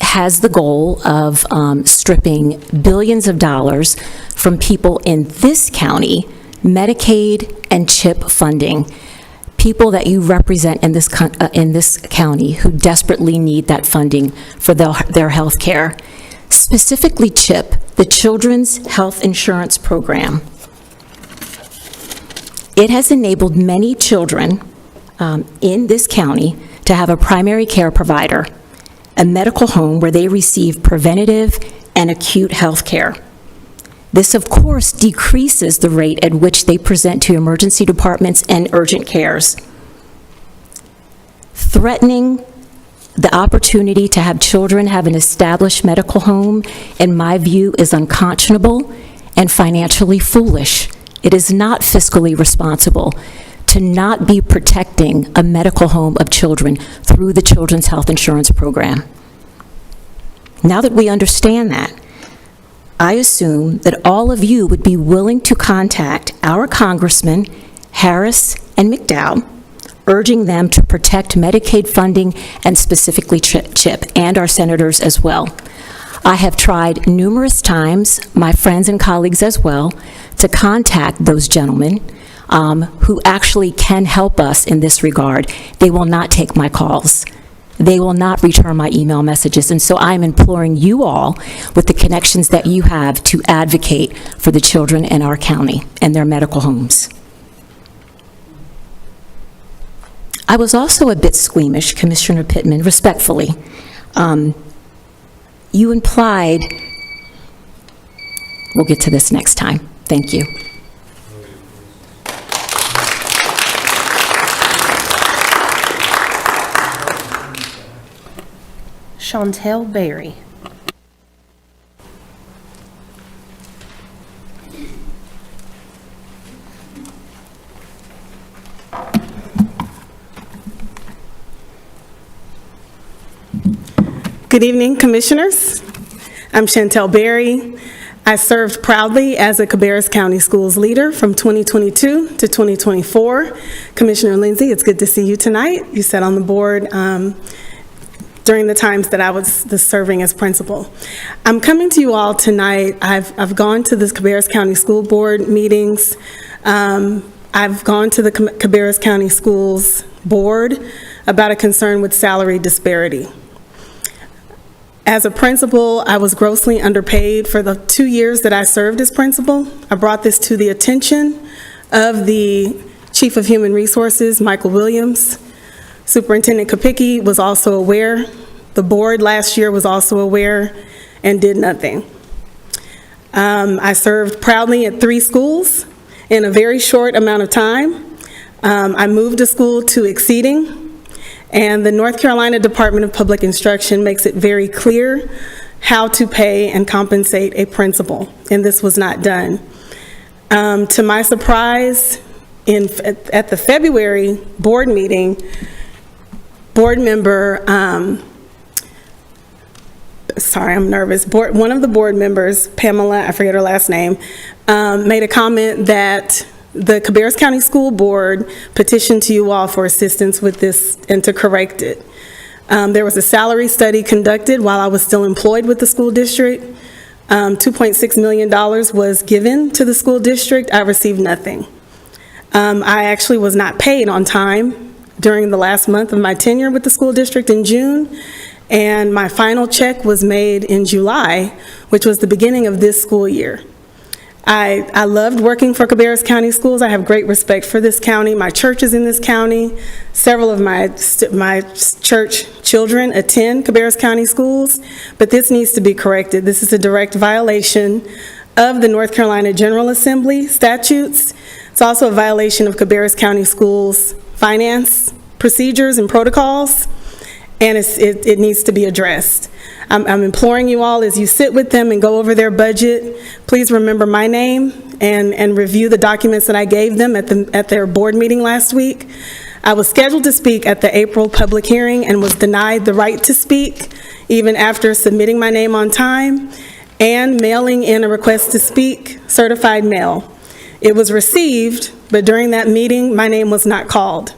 has the goal of stripping billions of dollars from people in this county, Medicaid and CHIP funding, people that you represent in this county who desperately need that funding for their health care. Specifically CHIP, the Children's Health Insurance Program. It has enabled many children in this county to have a primary care provider, a medical home where they receive preventative and acute health care. This, of course, decreases the rate at which they present to emergency departments and urgent cares. Threatening the opportunity to have children have an established medical home, in my view, is unconscionable and financially foolish. It is not fiscally responsible to not be protecting a medical home of children through the Children's Health Insurance Program. Now that we understand that, I assume that all of you would be willing to contact our Congressmen, Harris and McDowell, urging them to protect Medicaid funding and specifically CHIP, and our senators as well. I have tried numerous times, my friends and colleagues as well, to contact those gentlemen who actually can help us in this regard. They will not take my calls. They will not return my email messages. And so I'm imploring you all, with the connections that you have, to advocate for the children in our county and their medical homes. I was also a bit squeamish, Commissioner Pittman, respectfully. You implied, we'll get to this next time. Thank you. Chantel Berry. Good evening, Commissioners. I'm Chantel Berry. I served proudly as a Cabarrus County Schools leader from 2022 to 2024. Commissioner Lindsay, it's good to see you tonight. You sat on the board during the times that I was serving as principal. I'm coming to you all tonight. I've gone to the Cabarrus County School Board meetings. I've gone to the Cabarrus County Schools Board about a concern with salary disparity. As a principal, I was grossly underpaid for the 2 years that I served as principal. I brought this to the attention of the Chief of Human Resources, Michael Williams. Superintendent Kopicki was also aware. The board last year was also aware and did nothing. I served proudly at 3 schools in a very short amount of time. I moved a school to exceeding, and the North Carolina Department of Public Instruction makes it very clear how to pay and compensate a principal, and this was not done. To my surprise, at the February board meeting, board member, sorry, I'm nervous. One of the board members, Pamela, I forget her last name, made a comment that the Cabarrus County School Board petitioned to you all for assistance with this and to correct it. There was a salary study conducted while I was still employed with the school district. $2.6 million was given to the school district. I received nothing. I actually was not paid on time during the last month of my tenure with the school district in June, and my final check was made in July, which was the beginning of this school year. I loved working for Cabarrus County Schools. I have great respect for this county. My church is in this county. Several of my church children attend Cabarrus County Schools, but this needs to be corrected. This is a direct violation of the North Carolina General Assembly statutes. It's also a violation of Cabarrus County Schools' finance procedures and protocols, and it needs to be addressed. I'm imploring you all, as you sit with them and go over their budget, please remember my name and review the documents that I gave them at their board meeting last week. I was scheduled to speak at the April public hearing and was denied the right to speak, even after submitting my name on time and mailing in a request to speak, certified mail. It was received, but during that meeting, my name was not called.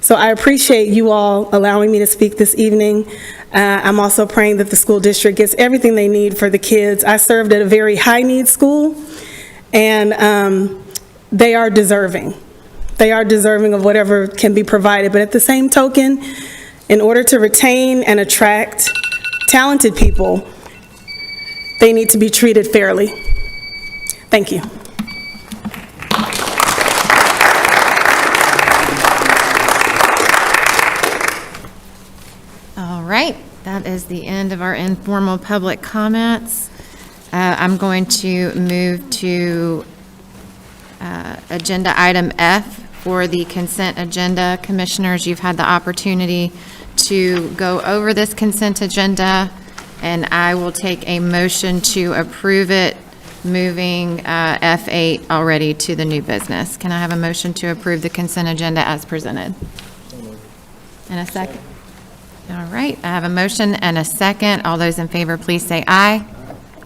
So I appreciate you all allowing me to speak this evening. I'm also praying that the school district gets everything they need for the kids. I served at a very high-need school, and they are deserving. They are deserving of whatever can be provided. But at the same token, in order to retain and attract talented people, they need to be treated fairly. Thank you. All right, that is the end of our informal public comments. I'm going to move to agenda item F for the consent agenda. Commissioners, you've had the opportunity to go over this consent agenda, and I will take a motion to approve it, moving F8 already to the new business. Can I have a motion to approve the consent agenda as presented? And a second? All right, I have a motion and a second. All those in favor, please say aye.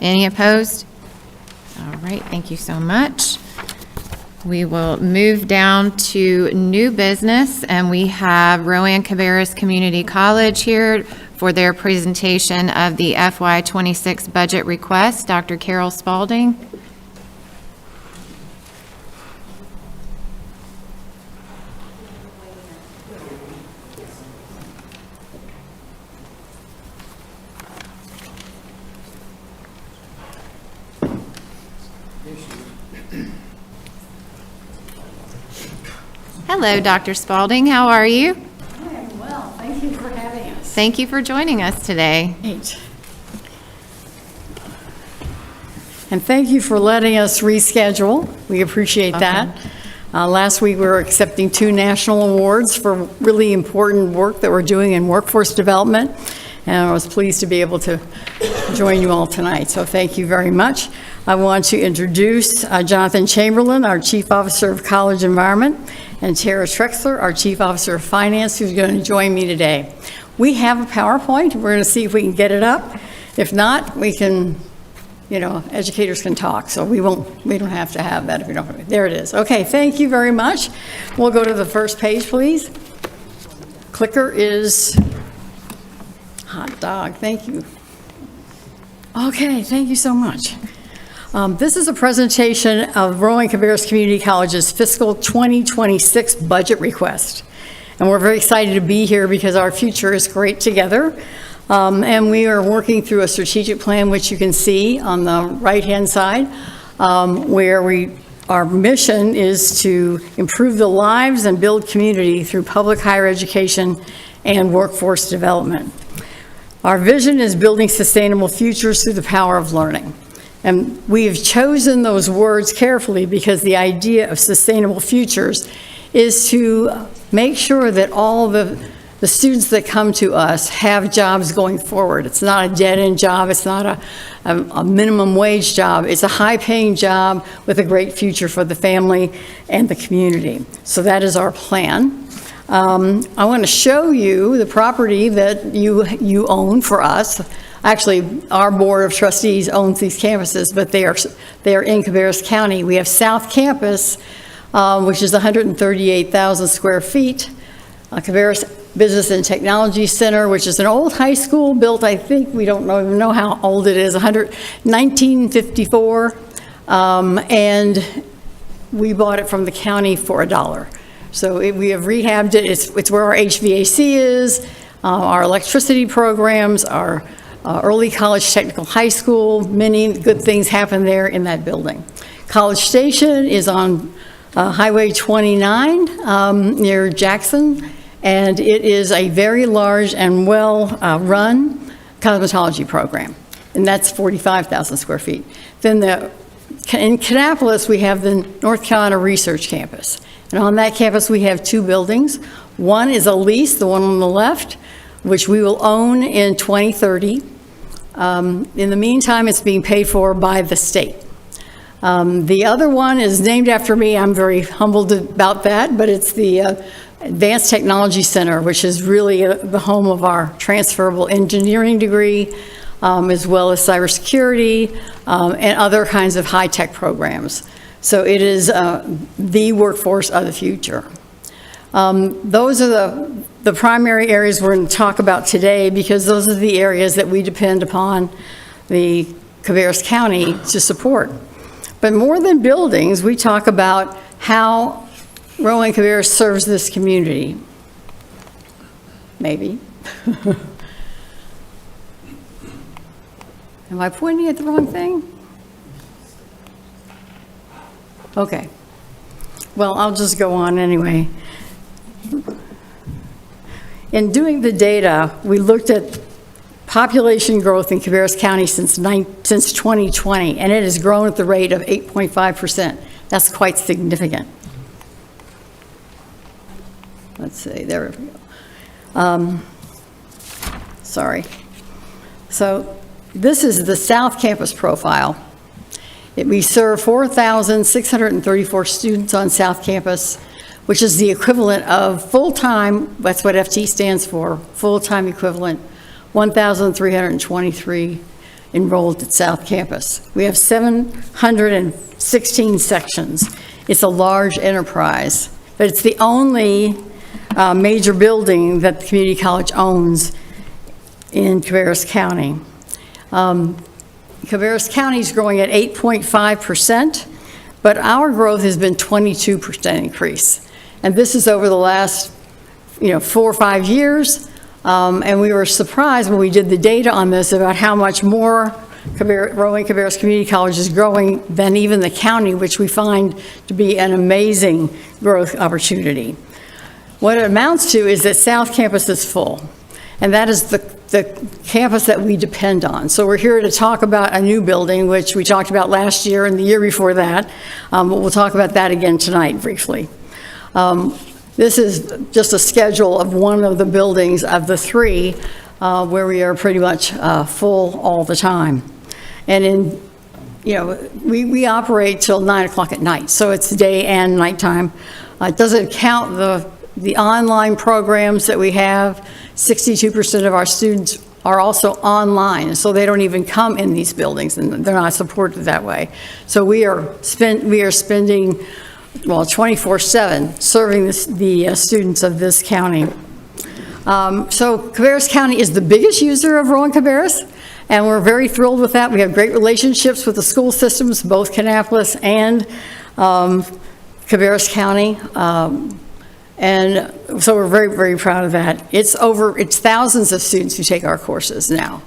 Any opposed? All right, thank you so much. We will move down to new business, and we have Rowan Cabarrus Community College here for their presentation of the FY26 budget request. Dr. Carol Spalding. Hello, Dr. Spalding. How are you? I am well. Thank you for having us. Thank you for joining us today. Great. And thank you for letting us reschedule. We appreciate that. Last week, we were accepting 2 national awards for really important work that we're doing in workforce development, and I was pleased to be able to join you all tonight. So thank you very much. I want to introduce Jonathan Chamberlain, our Chief Officer of College Environment, and Tara Trexler, our Chief Officer of Finance, who's going to join me today. We have a PowerPoint. We're going to see if we can get it up. If not, we can, educators can talk, so we don't have to have that if we don't. There it is. Okay, thank you very much. We'll go to the first page, please. Clicker is hot dog. Thank you. Okay, thank you so much. This is a presentation of Rowan Cabarrus Community College's fiscal 2026 budget request. And we're very excited to be here because our future is great together. And we are working through a strategic plan, which you can see on the right-hand side, where our mission is to improve the lives and build community through public higher education and workforce development. Our vision is building sustainable futures through the power of learning. And we have chosen those words carefully because the idea of sustainable futures is to make sure that all the students that come to us have jobs going forward. It's not a dead-end job. It's not a minimum wage job. It's a high-paying job with a great future for the family and the community. So that is our plan. I want to show you the property that you own for us. Actually, our Board of Trustees owns these campuses, but they are in Cabarrus County. We have South Campus, which is 138,000 square feet. Cabarrus Business and Technology Center, which is an old high school built, I think, we don't even know how old it is, 1954. And we bought it from the county for $1. So we have rehabbed it. It's where our HVAC is, our electricity programs, our early college technical high school. Many good things happen there in that building. College Station is on Highway 29 near Jackson, and it is a very large and well-run cosmetology program, and that's 45,000 square feet. Then the In Kannapolis, we have the North Carolina Research Campus. And on that campus, we have 2 buildings. One is a lease, the one on the left, which we will own in 2030. In the meantime, it's being paid for by the state. The other one is named after me. I'm very humbled about that, but it's the Advanced Technology Center, which is really the home of our transferable engineering degree, as well as cybersecurity and other kinds of high-tech programs. So it is the workforce of the future. Those are the primary areas we're going to talk about today, because those are the areas that we depend upon the Cabarrus County to support. But more than buildings, we talk about how Rowan Cabarrus serves this community. Maybe. Am I pointing at the wrong thing? Okay. Well, I'll just go on anyway. In doing the data, we looked at population growth in Cabarrus County since 2020, and it has grown at the rate of 8.5%. That's quite significant. Let's see, there we go. Sorry. So this is the South Campus profile. We serve 4,634 students on South Campus, which is the equivalent of full-time, that's what FT stands for, full-time equivalent, 1,323 enrolled at South Campus. We have 716 sections. It's a large enterprise, but it's the only major building that the community college owns in Cabarrus County. Cabarrus County is growing at 8.5%, but our growth has been 22% increase. And this is over the last 4 or 5 years. And we were surprised when we did the data on this about how much more Rowan Cabarrus Community College is growing than even the county, which we find to be an amazing growth opportunity. What it amounts to is that South Campus is full, and that is the campus that we depend on. So we're here to talk about a new building, which we talked about last year and the year before that. But we'll talk about that again tonight briefly. This is just a schedule of one of the buildings of the 3 where we are pretty much full all the time. And we operate till 9 o'clock at night, so it's day and nighttime. It doesn't count the online programs that we have. 62% of our students are also online, so they don't even come in these buildings, and they're not supported that way. So we are spending 24/7 serving the students of this county. So Cabarrus County is the biggest user of Rowan Cabarrus, and we're very thrilled with that. We have great relationships with the school systems, both Kannapolis and Cabarrus County. And so we're very, very proud of that. It's thousands of students who take our courses now.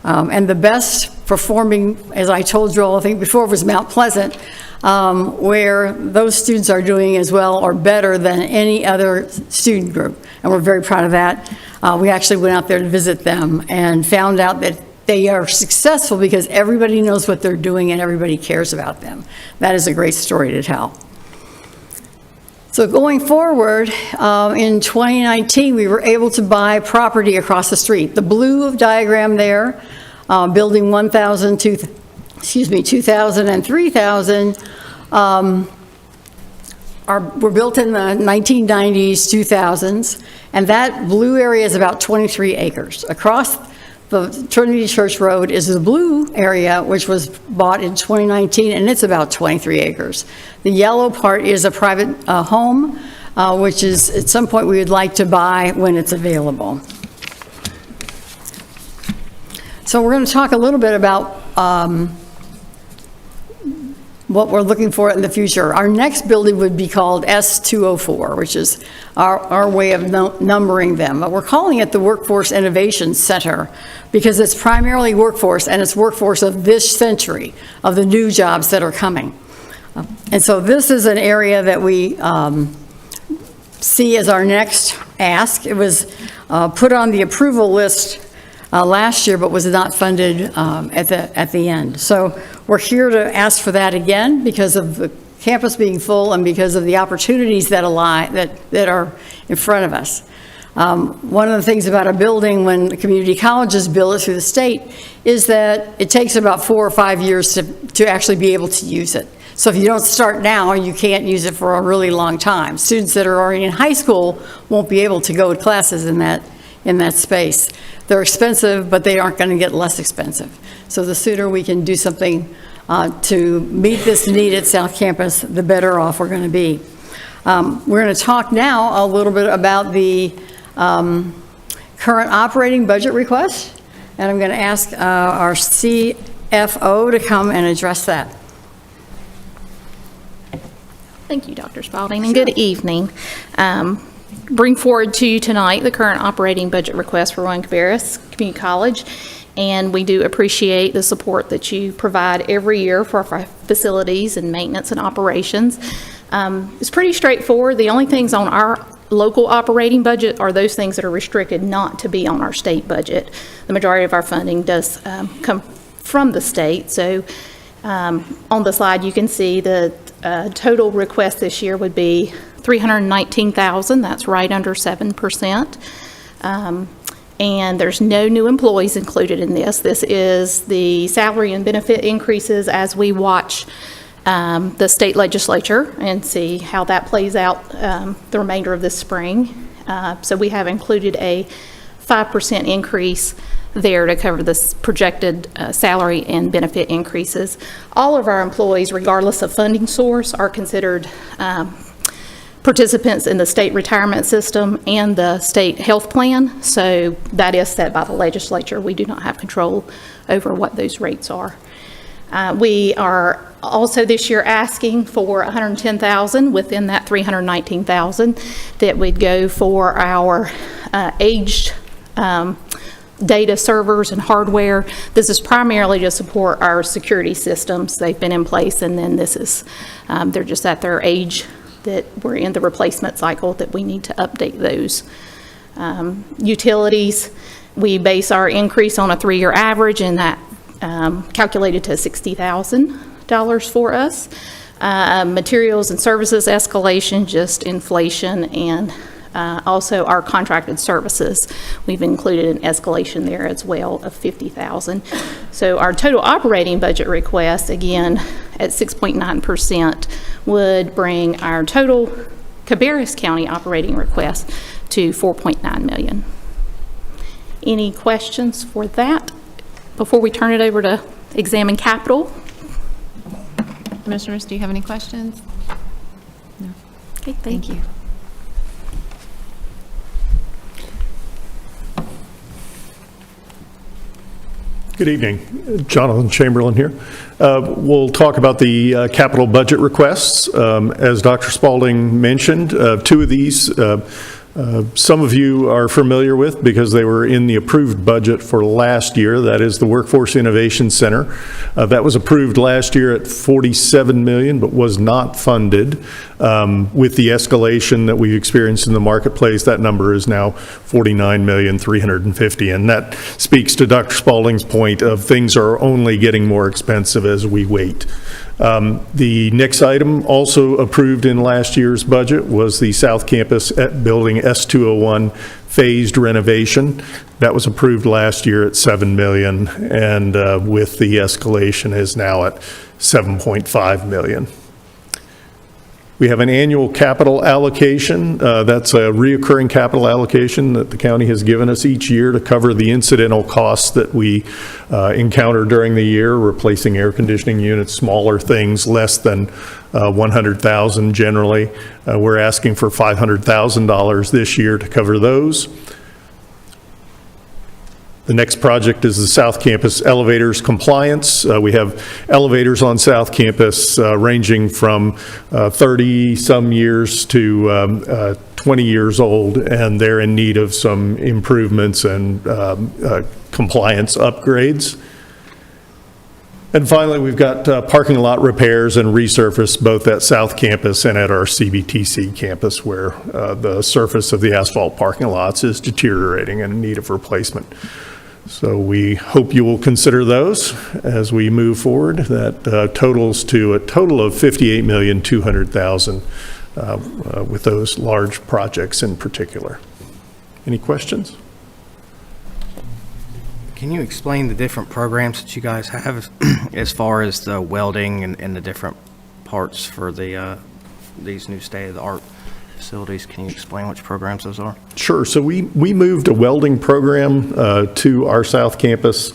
And the best performing, as I told you all, I think before, was Mount Pleasant, where those students are doing as well or better than any other student group. And we're very proud of that. We actually went out there to visit them and found out that they are successful because everybody knows what they're doing and everybody cares about them. That is a great story to tell. So going forward, in 2019, we were able to buy property across the street. The blue diagram there, building 1,000, 2,000 and 3,000 were built in the 1990s, 2000s, and that blue area is about 23 acres. Across the Trinity Church Road is the blue area, which was bought in 2019, and it's about 23 acres. The yellow part is a private home, which is at some point we would like to buy when it's available. So we're going to talk a little bit about what we're looking for in the future. Our next building would be called S204, which is our way of numbering them. But we're calling it the Workforce Innovation Center because it's primarily workforce, and it's workforce of this century, of the new jobs that are coming. And so this is an area that we see as our next ask. It was put on the approval list last year, but was not funded at the end. So we're here to ask for that again because of the campus being full and because of the opportunities that are in front of us. One of the things about a building when community colleges build it through the state is that it takes about 4 or 5 years to actually be able to use it. So if you don't start now, you can't use it for a really long time. Students that are already in high school won't be able to go to classes in that space. They're expensive, but they aren't going to get less expensive. So the sooner we can do something to meet this need at South Campus, the better off we're going to be. We're going to talk now a little bit about the current operating budget request, and I'm going to ask our CFO to come and address that. Thank you, Dr. Spalding, and good evening. Bring forward to you tonight the current operating budget request for Cabarrus Community College, and we do appreciate the support that you provide every year for our facilities and maintenance and operations. It's pretty straightforward. The only things on our local operating budget are those things that are restricted not to be on our state budget. The majority of our funding does come from the state, so on the slide you can see the total request this year would be $319,000. That's right under 7%. And there's no new employees included in this. This is the salary and benefit increases as we watch the state legislature and see how that plays out the remainder of this spring. So we have included a 5% increase there to cover this projected salary and benefit increases. All of our employees, regardless of funding source, are considered participants in the state retirement system and the state health plan. So that is set by the legislature. We do not have control over what those rates are. We are also this year asking for $110,000 within that $319,000 that would go for our aged data servers and hardware. This is primarily to support our security systems. They've been in place, and then this is, they're just at their age that we're in the replacement cycle that we need to update those. Utilities, we base our increase on a 3-year average, and that calculated to $60,000 for us. Materials and services escalation, just inflation, and also our contracted services. We've included an escalation there as well of $50,000. So our total operating budget request, again, at 6.9%, would bring our total Cabarrus County operating request to $4.9 million. Any questions for that before we turn it over to examine capital? Commissioners, do you have any questions? No. Okay, thank you. Good evening. Jonathan Chamberlain here. We'll talk about the capital budget requests. As Dr. Spalding mentioned, 2 of these some of you are familiar with because they were in the approved budget for last year. That is the Workforce Innovation Center. That was approved last year at $47 million, but was not funded. With the escalation that we've experienced in the marketplace, that number is now $49,350,000, and that speaks to Dr. Spalding's point of things are only getting more expensive as we wait. The next item also approved in last year's budget was the South Campus Building S201 phased renovation. That was approved last year at $7 million, and with the escalation is now at $7.5 million. We have an annual capital allocation. That's a reoccurring capital allocation that the county has given us each year to cover the incidental costs that we encounter during the year, replacing air conditioning units, smaller things, less than $100,000 generally. We're asking for $500,000 this year to cover those. The next project is the South Campus elevators compliance. We have elevators on South Campus ranging from 30-some years to 20 years old, and they're in need of some improvements and compliance upgrades. And finally, we've got parking lot repairs and resurface both at South Campus and at our CBTC campus, where the surface of the asphalt parking lots is deteriorating and in need of replacement. So we hope you will consider those as we move forward. That totals to a total of $58,200,000 with those large projects in particular. Any questions? Can you explain the different programs that you guys have as far as the welding and the different parts for these new state-of-the-art facilities? Can you explain which programs those are? Sure. So we moved a welding program to our South Campus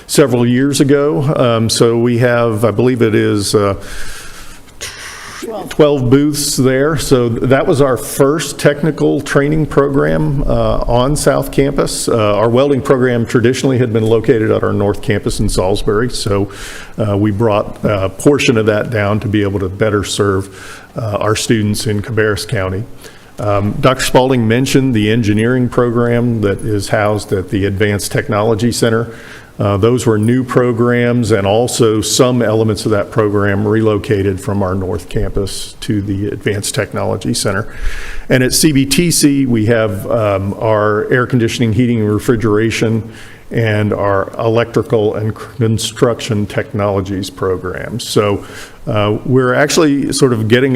several years ago. So we have, I believe it is 12 booths there. So that was our first technical training program on South Campus. Our welding program traditionally had been located at our North Campus in Salisbury. So we brought a portion of that down to be able to better serve our students in Cabarrus County. Dr. Spalding mentioned the engineering program that is housed at the Advanced Technology Center. Those were new programs, and also some elements of that program relocated from our North Campus to the Advanced Technology Center. And at CBTC, we have our air conditioning, heating, and refrigeration, and our electrical and construction technologies programs. So we're actually sort of getting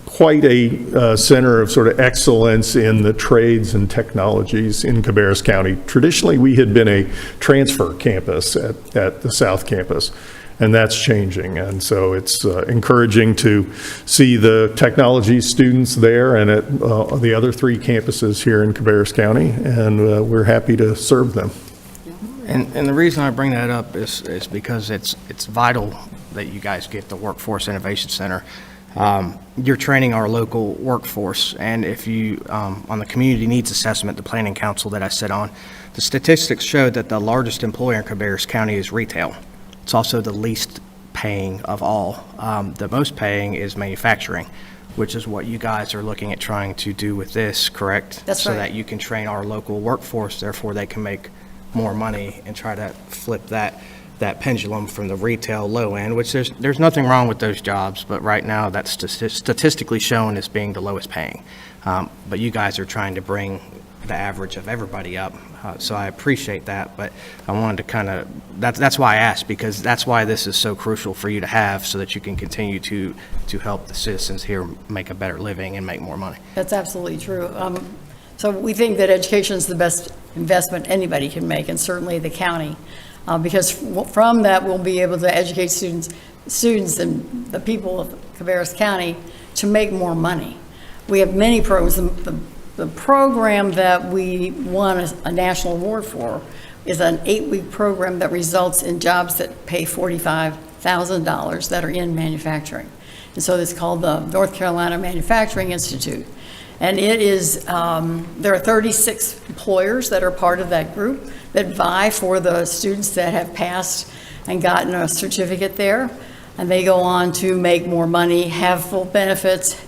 quite a center of sort of excellence in the trades and technologies in Cabarrus County. Traditionally, we had been a transfer campus at the South Campus, and that's changing. And so it's encouraging to see the technology students there and at the other 3 campuses here in Cabarrus County, and we're happy to serve them. And the reason I bring that up is because it's vital that you guys get the Workforce Innovation Center. You're training our local workforce, and if you, on the Community Needs Assessment, the Planning Council that I sit on, the statistics show that the largest employer in Cabarrus County is retail. It's also the least paying of all. The most paying is manufacturing, which is what you guys are looking at trying to do with this, correct? That's so right. that you can train our local workforce, therefore they can make more money and try to flip that pendulum from the retail low end, which there's nothing wrong with those jobs, but right now that's statistically shown as being the lowest paying. But you guys are trying to bring the average of everybody up, so I appreciate that, but I wanted to kind of, that's why I asked, because that's why this is so crucial for you to have, so that you can continue to help the citizens here make a better living and make more money. That's absolutely true. So we think that education is the best investment anybody can make, and certainly the county. Because from that, we'll be able to educate students and the people of Cabarrus County to make more money. We have many programs. The program that we won a national award for is an 8-week program that results in jobs that pay $45,000 that are in manufacturing. And so it's called the North Carolina Manufacturing Institute. And it is, there are 36 employers that are part of that group that vie for the students that have passed and gotten a certificate there. And they go on to make more money, have full benefits,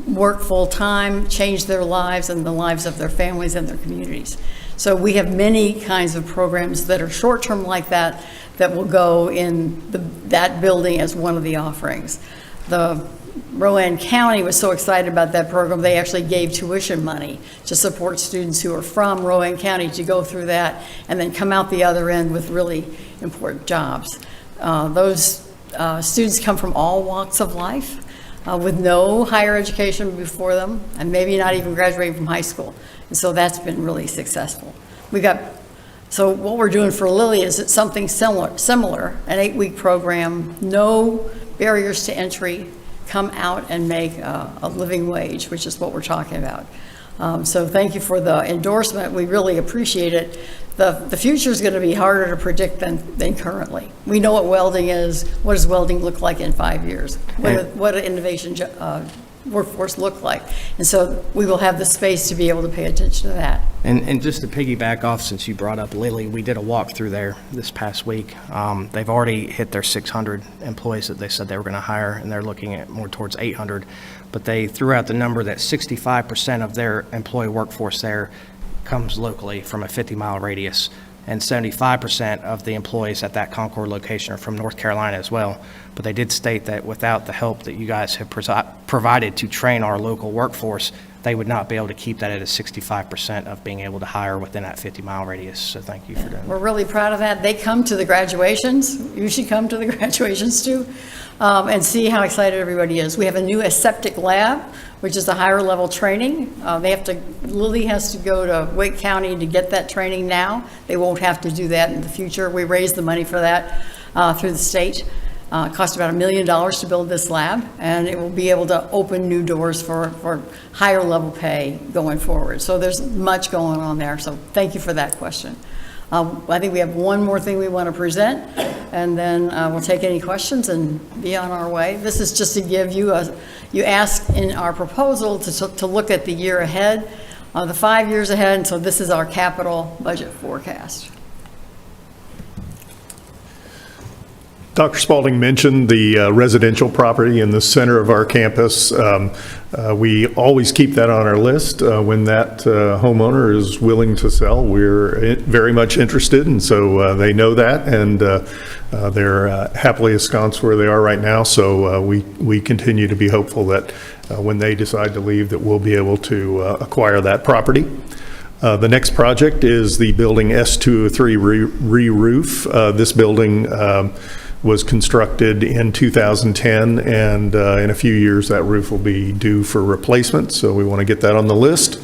work full-time, change their lives and the lives of their families and their communities. So we have many kinds of programs that are short-term like that, that will go in that building as one of the offerings. The Rowan County was so excited about that program, they actually gave tuition money to support students who are from Rowan County to go through that and then come out the other end with really important jobs. Those students come from all walks of life with no higher education before them and maybe not even graduating from high school. And so that's been really successful. So what we're doing for Lily is something similar, an 8-week program, no barriers to entry, come out and make a living wage, which is what we're talking about. So thank you for the endorsement. We really appreciate it. The future is going to be harder to predict than currently. We know what welding is. What does welding look like in 5 years? What an innovation workforce look like? And so we will have the space to be able to pay attention to that. And just to piggyback off, since you brought up Lilly, we did a walk through there this past week. They've already hit their 600 employees that they said they were going to hire, and they're looking at more towards 800. But they threw out the number that 65% of their employee workforce there comes locally from a 50-mile radius, and 75% of the employees at that Concord location are from North Carolina as well. But they did state that without the help that you guys have provided to train our local workforce, they would not be able to keep that at a 65% of being able to hire within that 50-mile radius. So thank you for doing that. We're really proud of that. They come to the graduations, you should come to the graduations too, and see how excited everybody is. We have a new aseptic lab, which is a higher level training. Lily has to go to Wake County to get that training now. They won't have to do that in the future. We raised the money for that through the state. It cost about $1 million to build this lab, and it will be able to open new doors for higher level pay going forward. So there's much going on there, so thank you for that question. I think we have one more thing we want to present, and then we'll take any questions and be on our way. This is just to give you you asked in our proposal to look at the year ahead, the 5 years ahead, and so this is our capital budget forecast. Dr. Spalding mentioned the residential property in the center of our campus. We always keep that on our list. When that homeowner is willing to sell, we're very much interested, and so they know that, and they're happily ensconced where they are right now. So we continue to be hopeful that when they decide to leave, that we'll be able to acquire that property. The next project is the building S203 re-roof. This building was constructed in 2010, and in a few years that roof will be due for replacement, so we want to get that on the list.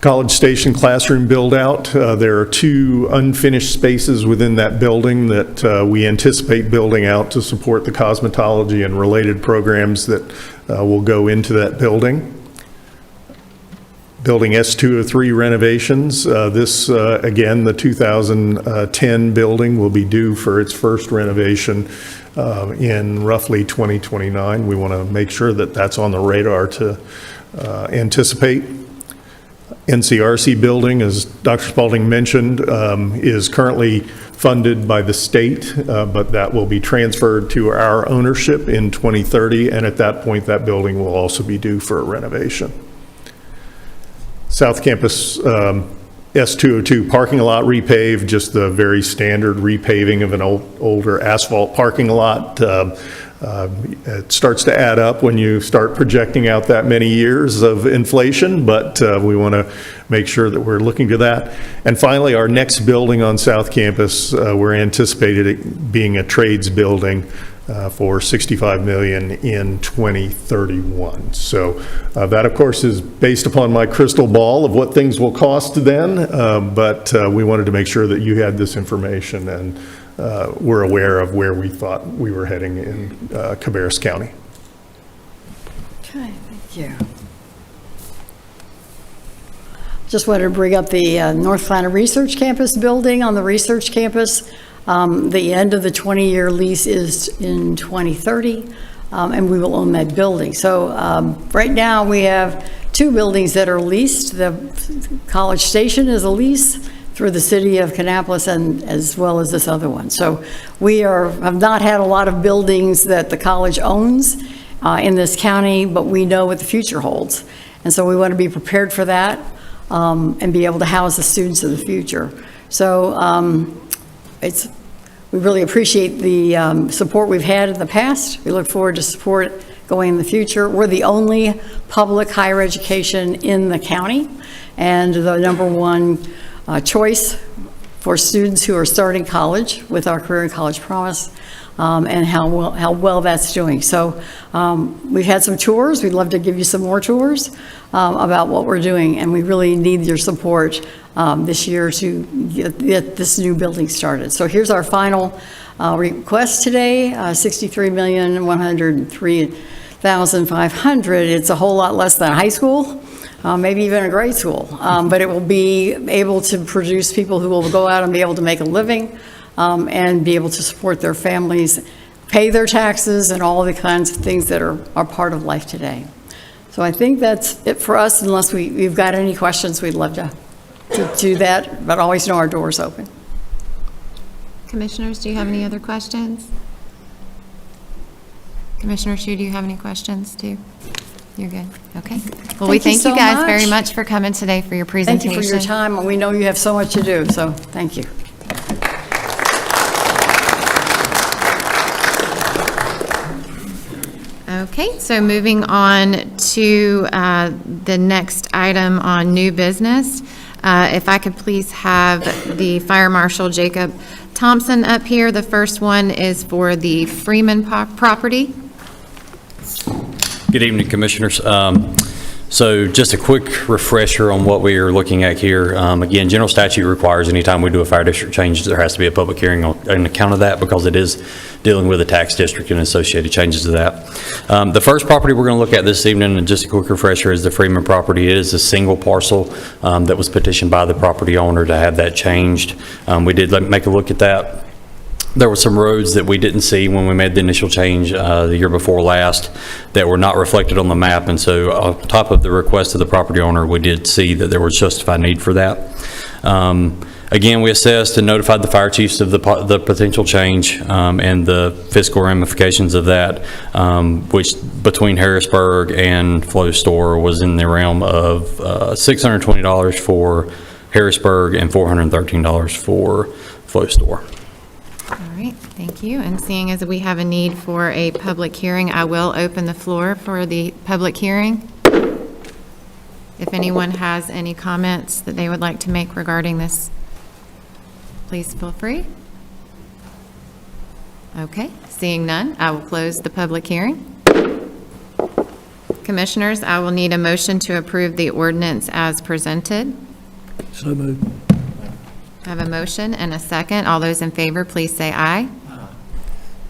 College Station classroom build out. There are 2 unfinished spaces within that building that we anticipate building out to support the cosmetology and related programs that will go into that building. Building S203 renovations. This, again, the 2010 building will be due for its first renovation in roughly 2029. We want to make sure that that's on the radar to anticipate. NCRC building, as Dr. Spalding mentioned, is currently funded by the state, but that will be transferred to our ownership in 2030, and at that point, that building will also be due for a renovation. South Campus S202 parking lot repave, just the very standard repaving of an older asphalt parking lot. It starts to add up when you start projecting out that many years of inflation, but we want to make sure that we're looking to that. And finally, our next building on South Campus, we're anticipated it being a trades building for $65 million in 2031. So that, of course, is based upon my crystal ball of what things will cost then, but we wanted to make sure that you had this information and were aware of where we thought we were heading in Cabarrus County. Okay, thank you. Just wanted to bring up the North Atlanta Research Campus building. On the research campus, the end of the 20-year lease is in 2030, and we will own that building. So right now we have 2 buildings that are leased. The College Station is a lease through the city of Kannapolis, and as well as this other one. So we have not had a lot of buildings that the college owns in this county, but we know what the future holds. And so we want to be prepared for that and be able to house the students of the future. So we really appreciate the support we've had in the past. We look forward to support going in the future. We're the only public higher education in the county, and the #1 choice for students who are starting college with our Career and College Promise, and how well that's doing. So we've had some tours. We'd love to give you some more tours about what we're doing, and we really need your support this year to get this new building started. So here's our final request today, $63,103,500. It's a whole lot less than high school, maybe even a grade school, but it will be able to produce people who will go out and be able to make a living and be able to support their families, pay their taxes, and all the kinds of things that are part of life today. So I think that's it for us. Unless we've got any questions, we'd love to do that, but always know our door's open. Commissioners, do you have any other questions? Commissioner Shu, do you have any questions too? You're good. Okay. Well, we thank you guys very much for coming today for your presentation. Thank you for your time, and we know you have so much to do, so thank you. Okay, so moving on to the next item on new business. If I could please have the Fire Marshal Jacob Thompson up here. The first one is for the Freeman property. Good evening, Commissioners. So just a quick refresher on what we are looking at here. Again, general statute requires anytime we do a fire district change, there has to be a public hearing on account of that because it is dealing with a tax district and associated changes to that. The first property we're going to look at this evening, and just a quick refresher, is the Freeman property. It is a single parcel that was petitioned by the property owner to have that changed. We did make a look at that. There were some roads that we didn't see when we made the initial change the year before last that were not reflected on the map, and so on top of the request of the property owner, we did see that there was justified need for that. Again, we assessed and notified the fire chiefs of the potential change and the fiscal ramifications of that, which between Harrisburg and Flow Store was in the realm of $620 for Harrisburg and $413 for Flow Store. All right, thank you. And seeing as we have a need for a public hearing, I will open the floor for the public hearing. If anyone has any comments that they would like to make regarding this, please feel free. Okay, seeing none, I will close the public hearing. Commissioners, I will need a motion to approve the ordinance as presented. So moved. I have a motion and a second. All those in favor, please say aye.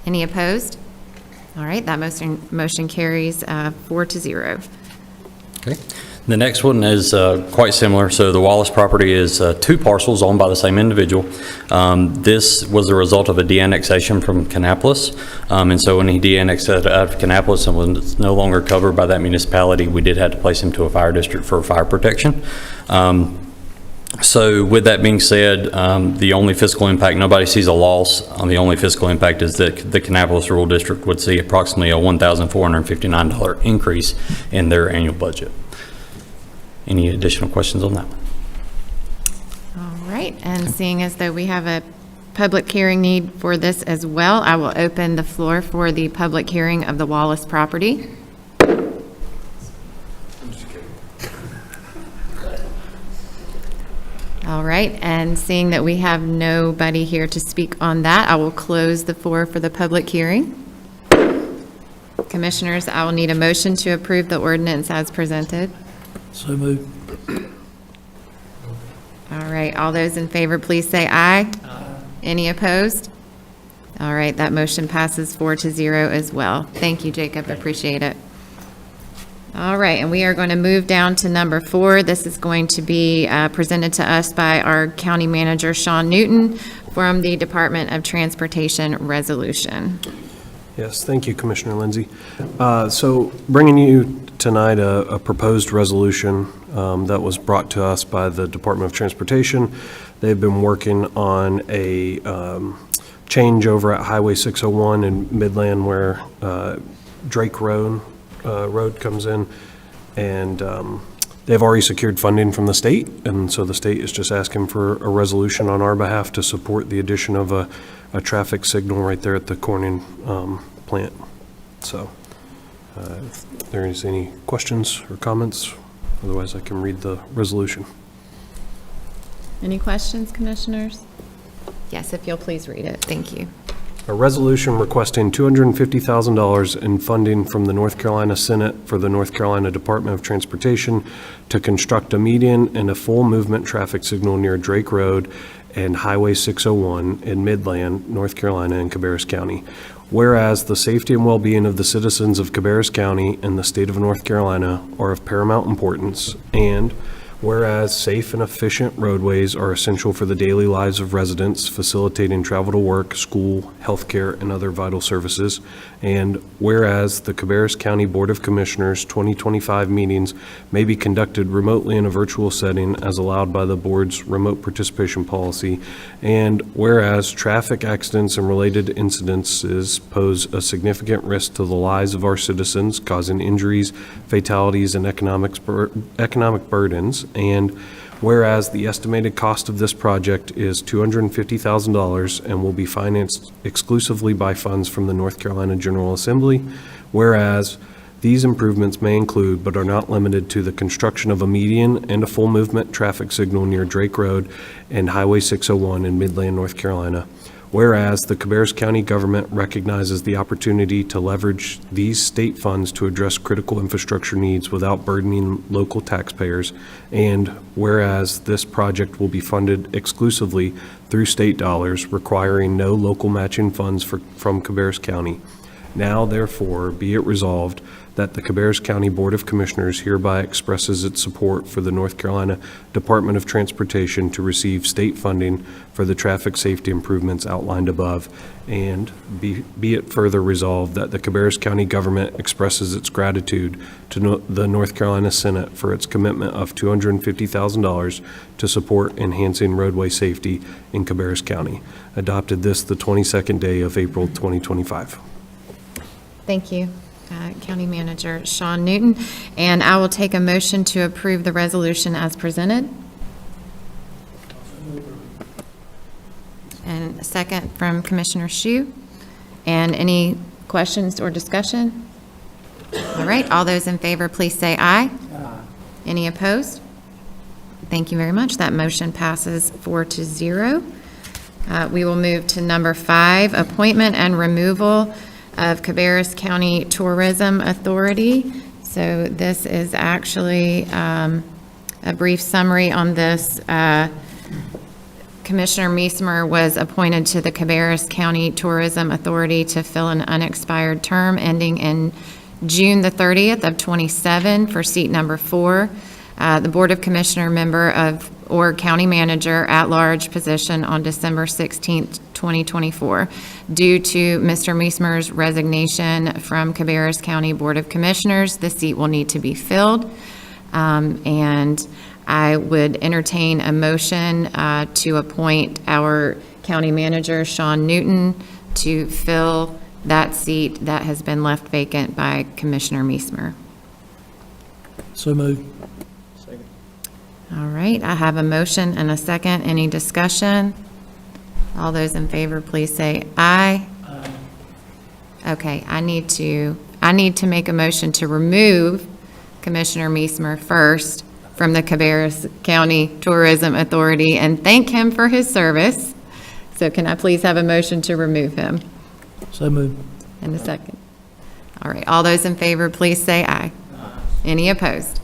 Any opposed? All right, that motion carries 4-0. Okay. The next one is quite similar. So the Wallace property is 2 parcels owned by the same individual. This was a result of a de-annexation from Kannapolis. And so when he de-annexed out of Kannapolis and was no longer covered by that municipality, we did have to place him to a fire district for fire protection. So with that being said, the only fiscal impact, nobody sees a loss. The only fiscal impact is that the Kannapolis Rural District would see approximately a $1,459 increase in their annual budget. Any additional questions on that one? All right, and seeing as though we have a public hearing need for this as well, I will open the floor for the public hearing of the Wallace property. All right, and seeing that we have nobody here to speak on that, I will close the floor for the public hearing. Commissioners, I will need a motion to approve the ordinance as presented. So moved. All right, all those in favor, please say aye. Aye. Any opposed? All right, that motion passes 4-0 as well. Thank you, Jacob, appreciate it. All right, and we are going to move down to number 4. This is going to be presented to us by our County Manager, Sean Newton, from the Department of Transportation Resolution. Yes, thank you, Commissioner Lindsay. So bringing you tonight a proposed resolution that was brought to us by the Department of Transportation. They've been working on a change over at Highway 601 in Midland where Drake Road comes in, and they've already secured funding from the state, and so the state is just asking for a resolution on our behalf to support the addition of a traffic signal right there at the Corning plant. So if there is any questions or comments, otherwise I can read the resolution. Any questions, Commissioners? Yes, if you'll please read it. Thank you. A resolution requesting $250,000 in funding from the North Carolina Senate for the North Carolina Department of Transportation to construct a median and a full movement traffic signal near Drake Road and Highway 601 in Midland, North Carolina, and Cabarrus County. Whereas the safety and well-being of the citizens of Cabarrus County and the state of North Carolina are of paramount importance, and whereas safe and efficient roadways are essential for the daily lives of residents, facilitating travel to work, school, healthcare, and other vital services, and whereas the Cabarrus County Board of Commissioners 2025 meetings may be conducted remotely in a virtual setting as allowed by the board's remote participation policy, and whereas traffic accidents and related incidences pose a significant risk to the lives of our citizens, causing injuries, fatalities, and economic burdens, and whereas the estimated cost of this project is $250,000 and will be financed exclusively by funds from the North Carolina General Assembly, whereas these improvements may include, but are not limited to, the construction of a median and a full movement traffic signal near Drake Road and Highway 601 in Midland, North Carolina. Whereas the Cabarrus County government recognizes the opportunity to leverage these state funds to address critical infrastructure needs without burdening local taxpayers, and whereas this project will be funded exclusively through state dollars, requiring no local matching funds from Cabarrus County. Now, therefore, be it resolved that the Cabarrus County Board of Commissioners hereby expresses its support for the North Carolina Department of Transportation to receive state funding for the traffic safety improvements outlined above, and be it further resolved that the Cabarrus County government expresses its gratitude to the North Carolina Senate for its commitment of $250,000 to support enhancing roadway safety in Cabarrus County. Adopted this the 22nd day of April 2025. Thank you, County Manager Sean Newton. And I will take a motion to approve the resolution as presented. And a second from Commissioner Shue. And any questions or discussion? All right, all those in favor, please say aye. Aye. Any opposed? Thank you very much. That motion passes 4-0. We will move to number 5, appointment and removal of Cabarrus County Tourism Authority. So this is actually a brief summary on this. Commissioner Meismer was appointed to the Cabarrus County Tourism Authority to fill an unexpired term ending in June the 30th of 27 for seat number 4. The Board of Commissioner member or county manager at-large position on December 16th, 2024. Due to Mr. Meismer's resignation from Cabarrus County Board of Commissioners, the seat will need to be filled. And I would entertain a motion to appoint our county manager, Sean Newton, to fill that seat that has been left vacant by Commissioner Meismer. So moved. All right, I have a motion and a second. Any discussion? All those in favor, please say aye. Aye. Okay, I need to make a motion to remove Commissioner Meismer first from the Cabarrus County Tourism Authority and thank him for his service. So can I please have a motion to remove him? So moved. And a second. All right, all those in favor, please say aye. Aye. Any opposed?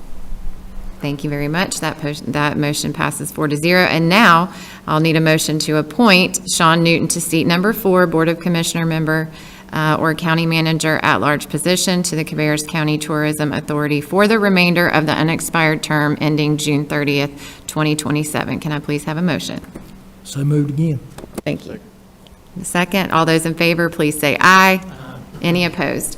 Thank you very much. That motion passes 4-0. And now I'll need a motion to appoint Sean Newton to seat number 4, Board of Commissioner member or county manager at-large position to the Cabarrus County Tourism Authority for the remainder of the unexpired term ending June 30th, 2027. Can I please have a motion? So moved again. Thank you. The second, all those in favor, please say aye. Aye. Any opposed?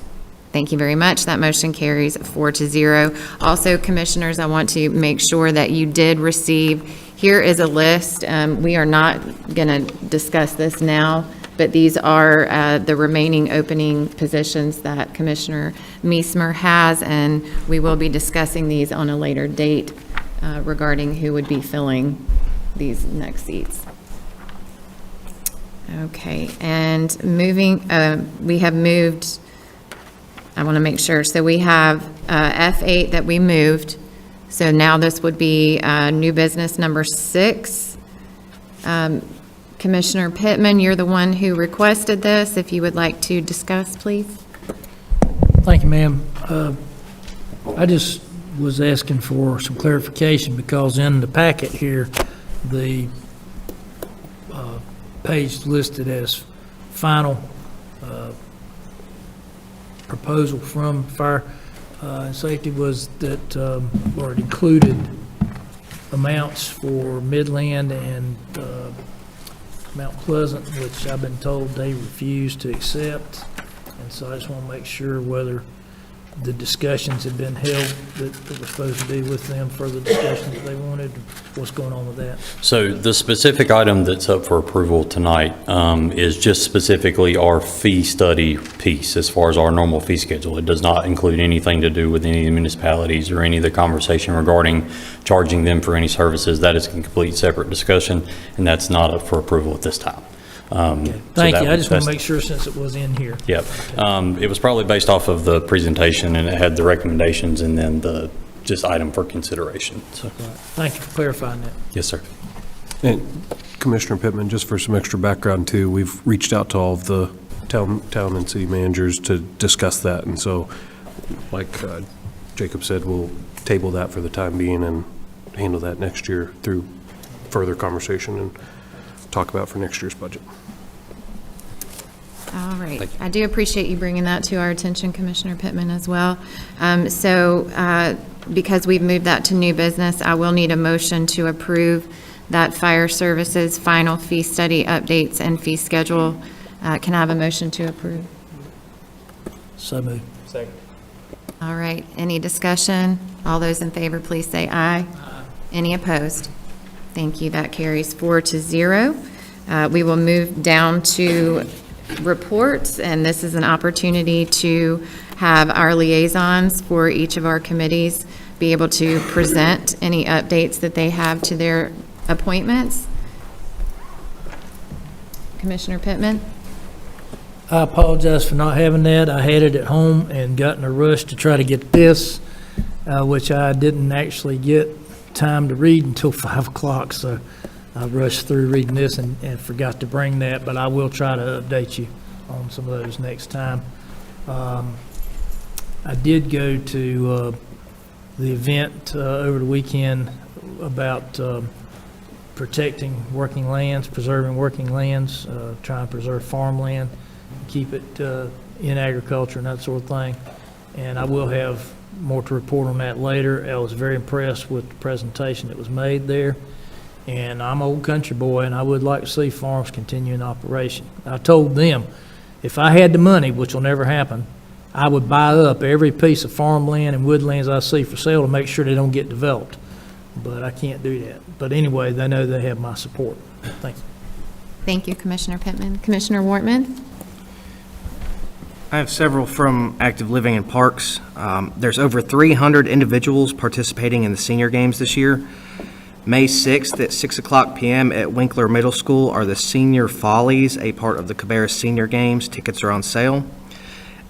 Thank you very much. That motion carries 4-0. Also, commissioners, I want to make sure that you did receive, here is a list. We are not going to discuss this now, but these are the remaining opening positions that Commissioner Meismer has, and we will be discussing these on a later date regarding who would be filling these next seats. Okay, and we have moved, I want to make sure. So we have F8 that we moved. So now this would be new business number 6. Commissioner Pittman, you're the one who requested this. If you would like to discuss, please. Thank you, ma'am. I just was asking for some clarification because in the packet here, the page listed as final proposal from Fire and Safety was that, or it included amounts for Midland and Mount Pleasant, which I've been told they refused to accept. And so I just want to make sure whether the discussions had been held that were supposed to be with them, further discussions that they wanted? What's going on with that? So the specific item that's up for approval tonight is just specifically our fee study piece as far as our normal fee schedule. It does not include anything to do with any of the municipalities or any of the conversation regarding charging them for any services. That is a complete separate discussion, and that's not up for approval at this time. Thank you. I just want to make sure since it was in here. Yep. It was probably based off of the presentation, and it had the recommendations and then the just item for consideration. So. Thank you for clarifying that. Yes, sir. And Commissioner Pittman, just for some extra background too, we've reached out to all of the town and city managers to discuss that. And so, like Jacob said, we'll table that for the time being and handle that next year through further conversation and talk about for next year's budget. All right. I do appreciate you bringing that to our attention, Commissioner Pittman, as well. Because we've moved that to new business, I will need a motion to approve that fire services final fee study updates and fee schedule. Can I have a motion to approve? So moved. Second. All right. Any discussion? All those in favor, please say aye. Aye. Any opposed? Thank you. That carries 4-0. We will move down to reports, and this is an opportunity to have our liaisons for each of our committees be able to present any updates that they have to their appointments. Commissioner Pittman? I apologize for not having that. I had it at home and got in a rush to try to get this, which I didn't actually get time to read until 5 o'clock, so I rushed through reading this and forgot to bring that, but I will try to update you on some of those next time. I did go to the event over the weekend about protecting working lands, preserving working lands, trying to preserve farmland, keep it in agriculture and that sort of thing. And I will have more to report on that later. I was very impressed with the presentation that was made there. And I'm an old country boy, and I would like to see farms continue in operation. I told them, if I had the money, which will never happen, I would buy up every piece of farmland and woodlands I see for sale to make sure they don't get developed. But I can't do that. But anyway, they know they have my support. Thank you. Thank you, Commissioner Pittman. Commissioner Wortman? I have several from Active Living and Parks. There's over 300 individuals participating in the senior games this year. May 6th at 6 o'clock p.m. at Winkler Middle School are the Senior Follies, a part of the Cabarrus Senior Games. Tickets are on sale.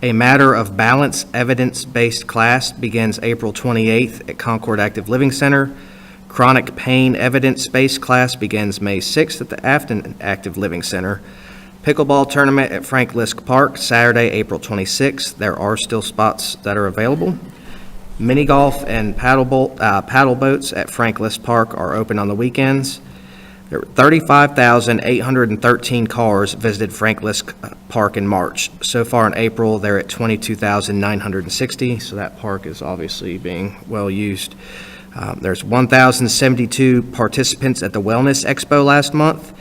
A Matter of Balance evidence-based class begins April 28th at Concord Active Living Center. Chronic Pain evidence-based class begins May 6th at the Afton Active Living Center. Pickleball tournament at Frank Lisk Park, Saturday, April 26th. There are still spots that are available. Mini golf and paddle boats at Frank Lisk Park are open on the weekends. There were 35,813 cars visited Frank Lisk Park in March. So far in April, they're at 22,960, so that park is obviously being well used. There's 1,072 participants at the Wellness Expo last month.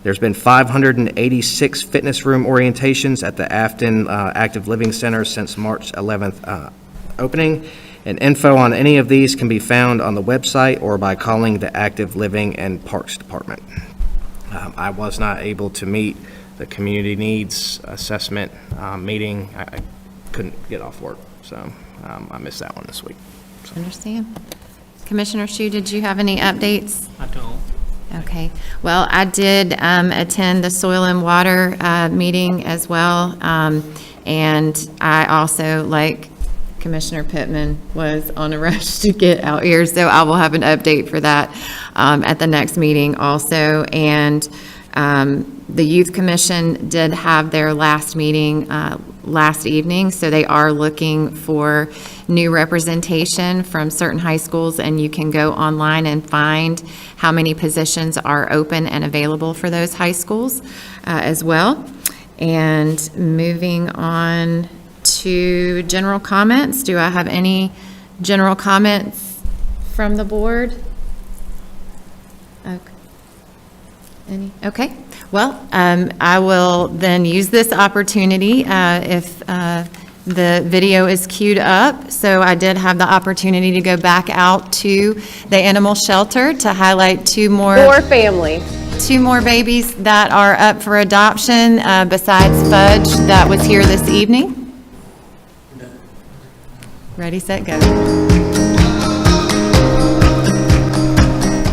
There's been 586 fitness room orientations at the Afton Active Living Center since March 11th opening. And info on any of these can be found on the website or by calling the Active Living and Parks Department. I was not able to meet the community needs assessment meeting. I couldn't get off work, so I missed that one this week. So. Understand. Commissioner Shue, did you have any updates? I don't. Okay. Well, I did attend the Soil and Water meeting as well, and I also, like Commissioner Pittman, was on a rush to get out here, so I will have an update for that at the next meeting also. And the Youth Commission did have their last meeting last evening, so they are looking for new representation from certain high schools, and you can go online and find how many positions are open and available for those high schools as well. And moving on to general comments. Do I have any general comments from the board? Okay. Any? Okay. Well, I will then use this opportunity if The video is queued up, so I did have the opportunity to go back out to the animal shelter to highlight two more babies that are up for adoption, besides Fudge that was here this evening. Ready, set, go.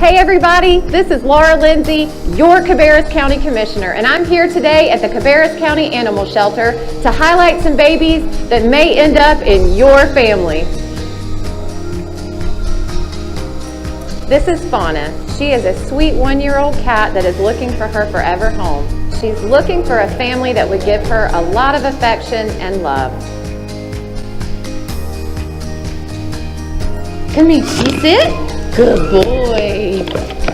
Hey everybody, this is Laura Lindsay, your Cabarrus County Commissioner, and I'm here today at the Cabarrus County Animal Shelter to highlight some babies that may end up in your family. This is Fauna. She is a sweet 1-year-old cat that is looking for her forever home. She's looking for a family that would give her a lot of affection and love. Come here, you sit? Good boy.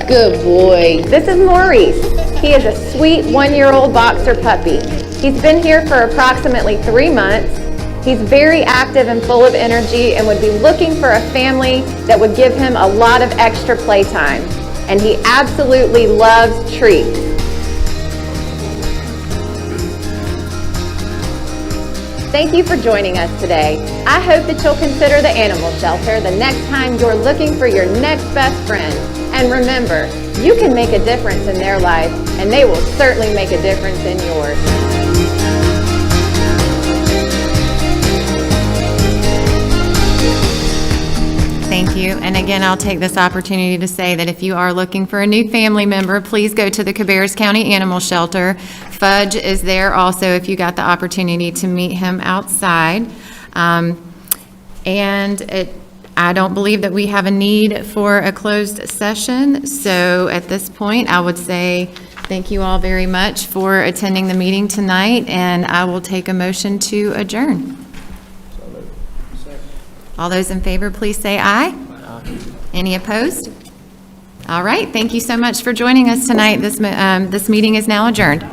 Good boy. This is Maurice. He is a sweet 1-year-old boxer puppy. He's been here for approximately 3 months. He's very active and full of energy and would be looking for a family that would give him a lot of extra playtime. And he absolutely loves treats. Thank you for joining us today. I hope that you'll consider the animal shelter the next time you're looking for your next best friend. And remember, you can make a difference in their life, and they will certainly make a difference in yours. Thank you. And again, I'll take this opportunity to say that if you are looking for a new family member, please go to the Cabarrus County Animal Shelter. Fudge is there also if you got the opportunity to meet him outside. I don't believe that we have a need for a closed session. So at this point, I would say thank you all very much for attending the meeting tonight, and I will take a motion to adjourn. All those in favor, please say aye. Any opposed? All right, thank you so much for joining us tonight. This meeting is now adjourned.